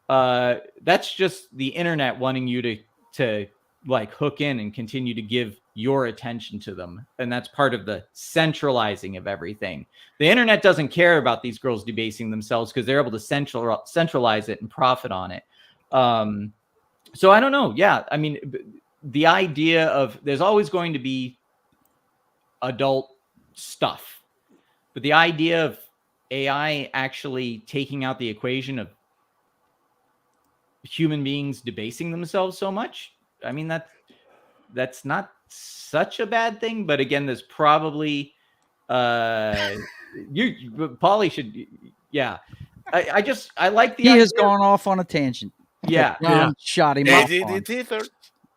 that's just the internet wanting you to like hook in and continue to give your attention to them. And that's part of the centralizing of everything. The internet doesn't care about these girls debasing themselves because they're able to centralize it and profit on it. So I don't know. Yeah. I mean, the idea of there's always going to be adult stuff, but the idea of AI actually taking out the equation of human beings debasing themselves so much, I mean, that's not such a bad thing. But again, there's probably Paulie should, yeah. I like the
he
idea.
has gone off on a tangent.
Yeah,
shot him off.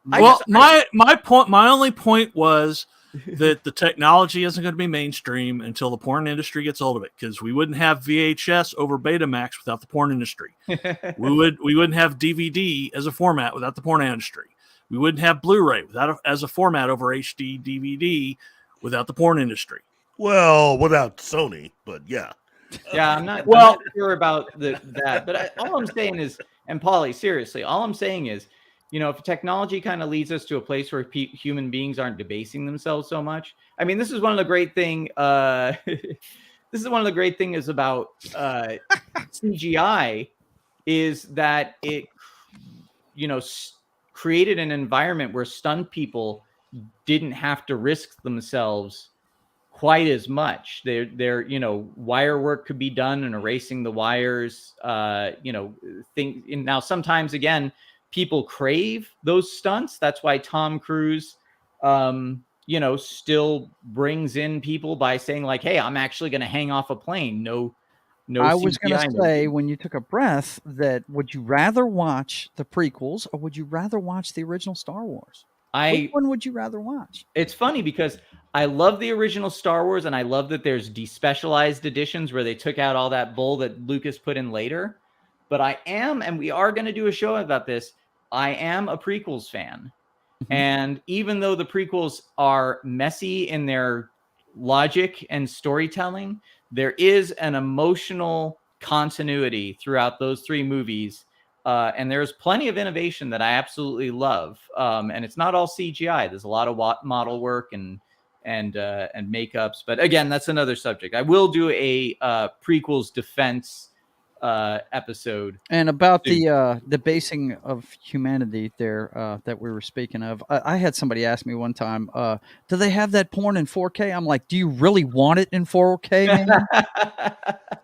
Well, my only point was that the technology isn't going to be mainstream until the porn industry gets hold of it, because we wouldn't have VHS over Betamax without the porn industry. we wouldn't have DVD as a format without the porn industry. We wouldn't have Blu-ray as a format over HD DVD without the porn industry.
Well, without Sony, but yeah.
Yeah, I'm not sure about that, but all I'm saying is, and Polly, seriously, all I'm saying is, if technology kind of leads us to a place where human beings aren't debasing themselves so much. I mean, this is one of the great thing. This is one of the great things about CGI is that it, created an environment where stunt people didn't have to risk themselves quite as much. Their wire work could be done and erasing the wires. Now sometimes again, people crave those stunts. That's why Tom Cruise, still brings in people by saying like, "Hey, I'm actually going to hang off a plane." No.
I was going
CGI,
to say when you took a breath that would you rather watch the prequels or would you rather watch the original Star Wars? Which one would you rather watch?
It's funny because I love the original Star Wars and I love that there's despecialized editions where they took out all that bull that Lucas put in later. But I am, and we are going to do a show about this, I am a prequels fan. And even though the prequels are messy in their logic and storytelling, there is an emotional continuity throughout those three movies. And there's plenty of innovation that I absolutely love. And it's not all CGI. There's a lot of model work and makeups. But again, that's another subject. I will do a prequels defense episode.
And about the basing of humanity there that we were speaking of, I had somebody ask me one time, do they have that porn in 4K? I'm like, do you really want it in 4K, man?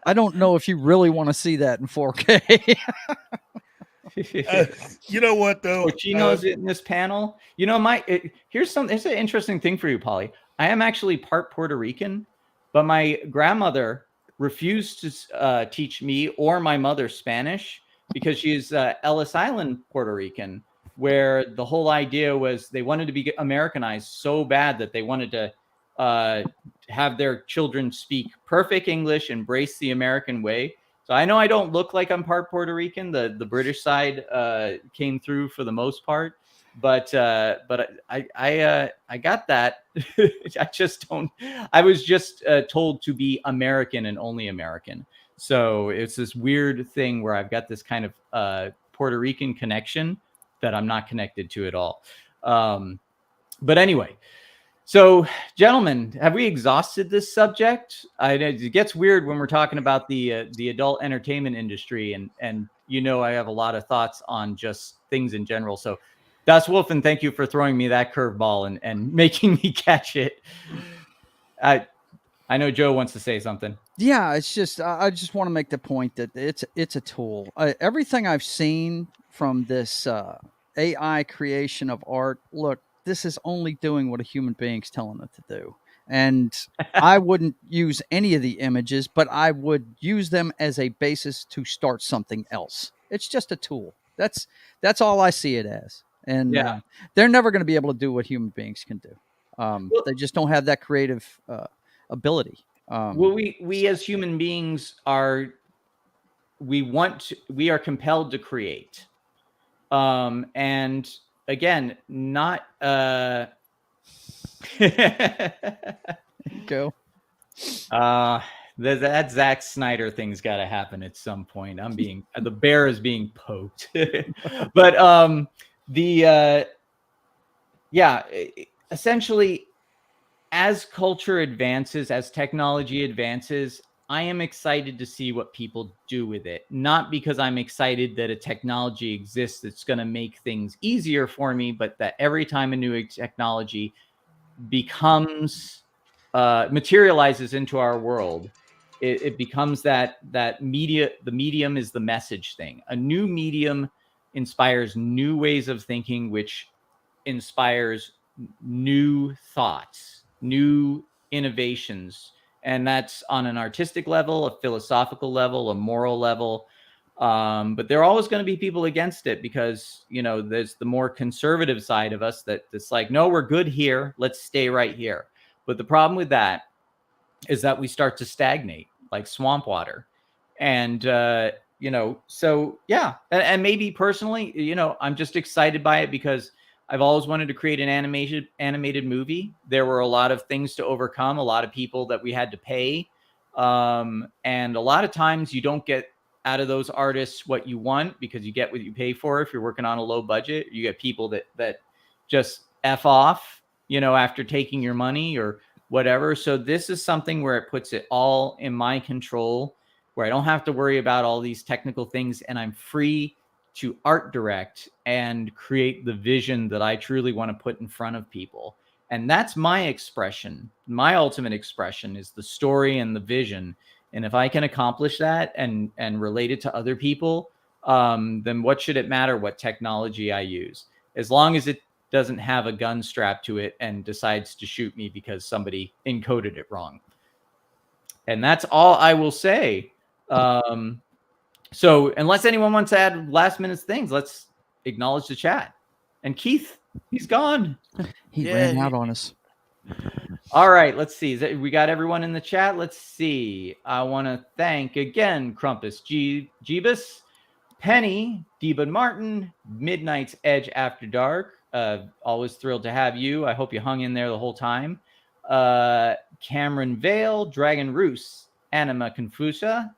I don't know if you really want to see that in 4K.
You know what though?
Cochino's in this panel. Here's an interesting thing for you, Polly. I am actually part Puerto Rican, but my grandmother refused to teach me or my mother Spanish because she's Ellis Island Puerto Rican, where the whole idea was they wanted to be Americanized so bad that they wanted to have their children speak perfect English, embrace the American way. So I know I don't look like I'm part Puerto Rican. The British side came through for the most part, but I got that. I just don't. I was just told to be American and only American. So it's this weird thing where I've got this kind of Puerto Rican connection that I'm not connected to at all. But anyway. So, gentlemen, have we exhausted this subject? It gets weird when we're talking about the adult entertainment industry, and I have a lot of thoughts on just things in general. So, Das Wolfen, thank you for throwing me that curveball and making me catch it. I know Joe wants to say something.
Yeah, it's just I just want to make the point that it's a tool. Everything I've seen from this AI creation of art, look. This is only doing what a human being's telling it to do. And I wouldn't use any of the images, but I would use them as a basis to start something else. It's just a tool. That's all I see it as. And they're never going to be able to do what human beings can do. They just don't have that creative ability.
We as human beings we are compelled to create. And again, not
go.
That Zack Snyder thing's got to happen at some point. The bear is being poked. But essentially, as culture advances, as technology advances, I am excited to see what people do with it. Not because I'm excited that a technology exists that's going to make things easier for me, but that every time a new technology materializes into our world, it becomes that media. The medium is the message thing. A new medium inspires new ways of thinking, which inspires new thoughts, new innovations. And that's on an artistic level, a philosophical level, a moral level. But there are always going to be people against it because, there's the more conservative side of us that's like, no, we're good here. Let's stay right here. But the problem with that is that we start to stagnate like swamp water. And, so yeah. And maybe personally, I'm just excited by it because I've always wanted to create an animated movie. There were a lot of things to overcome, a lot of people that we had to pay And a lot of times you don't get out of those artists what you want because you get what you pay for. If you're working on a low budget, you get people that just F off, after taking your money or whatever. So this is something where it puts it all in my control, where I don't have to worry about all these technical things, and I'm free to art direct and create the vision that I truly want to put in front of people. And that's my expression. My ultimate expression is the story and the vision. And if I can accomplish that and relate it to other people, then what should it matter what technology I use? As long as it doesn't have a gun strapped to it and decides to shoot me because somebody encoded it wrong. And that's all I will say. So unless anyone wants to add last minute things, let's acknowledge the chat. And Keith, he's gone.
He ran out on us.
All right, let's see. We got everyone in the chat. Let's see. I want to thank again Crumpus, Jeebus, Penny, Deba Martin, Midnight's Edge After Dark. Always thrilled to have you. I hope you hung in there the whole time. Cameron Vale, Dragon Roos, Anima Confusa.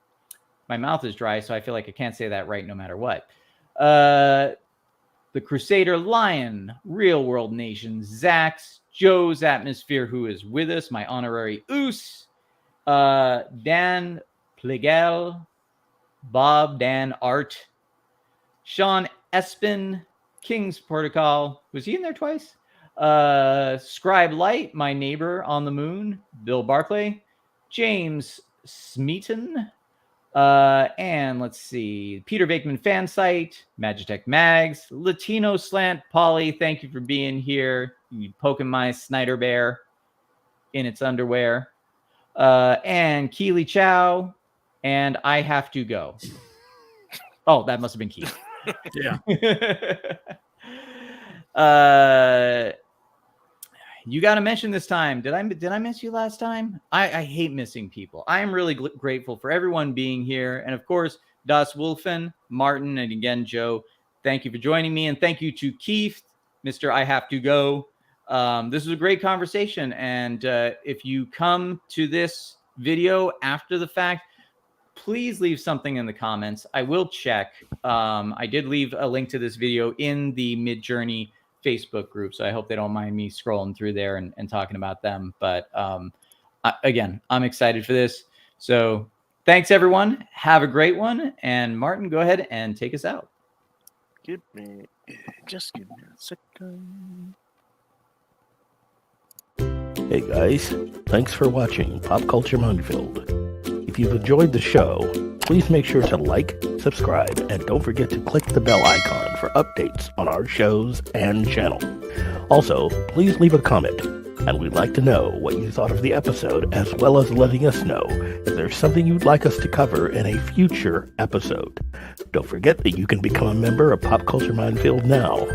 My mouth is dry, so I feel like I can't say that right no matter what. The Crusader Lion, Real World Nation, Zax, Joe's Atmosphere, who is with us, my honorary Oos, Dan Plegel, Bob Dan Art, Sean Espin, King's Protocol. Was he in there twice? Scribe Light, my neighbor on the moon, Bill Barclay, James Smeaton, and let's see, Peter Bakeman Fan Site, Magitech Mags, Latino Slant, Polly, thank you for being here. You poking my Snyder Bear in its underwear. And Keely Chow, and I Have to Go. Oh, that must have been Keith.
Yeah.
You got to mention this time. Did I miss you last time? I hate missing people. I am really grateful for everyone being here. And of course, Das Wolfen, Martin, and again, Joe, thank you for joining me. And thank you to Keith, Mr. I Have to Go. This was a great conversation. And if you come to this video after the fact, please leave something in the comments. I will check. I did leave a link to this video in the Midjourney Facebook group, so I hope they don't mind me scrolling through there and talking about them. But again, I'm excited for this. So thanks, everyone. Have a great one. And Martin, go ahead and take us out.
Just give me a second.
Hey guys, thanks for watching Pop Culture Minefield. If you've enjoyed the show, please make sure to like, subscribe, and don't forget to click the bell icon for updates on our shows and channel. Also, please leave a comment, and we'd like to know what you thought of the episode, as well as letting us know if there's something you'd like us to cover in a future episode. Don't forget that you can become a member of Pop Culture Minefield now.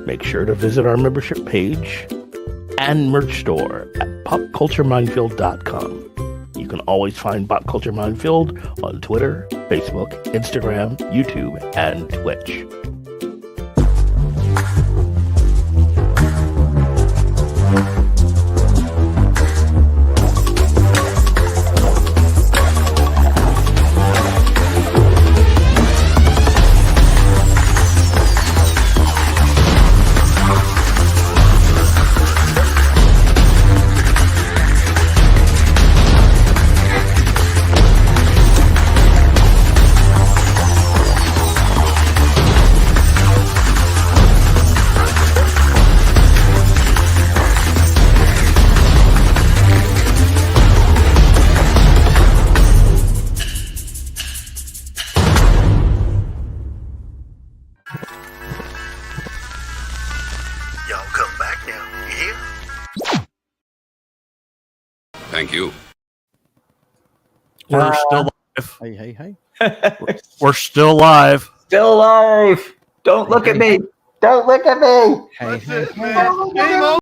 Make sure to visit our membership page and merch store at popcultureminefield.com. You can always find Pop Culture Minefield on Twitter, Facebook, Instagram, YouTube, and Twitch.
Thank you.
We're still live.
Hey.
We're still live.
Still alive. Don't look at me. Don't look at me.
Hey.
Game over.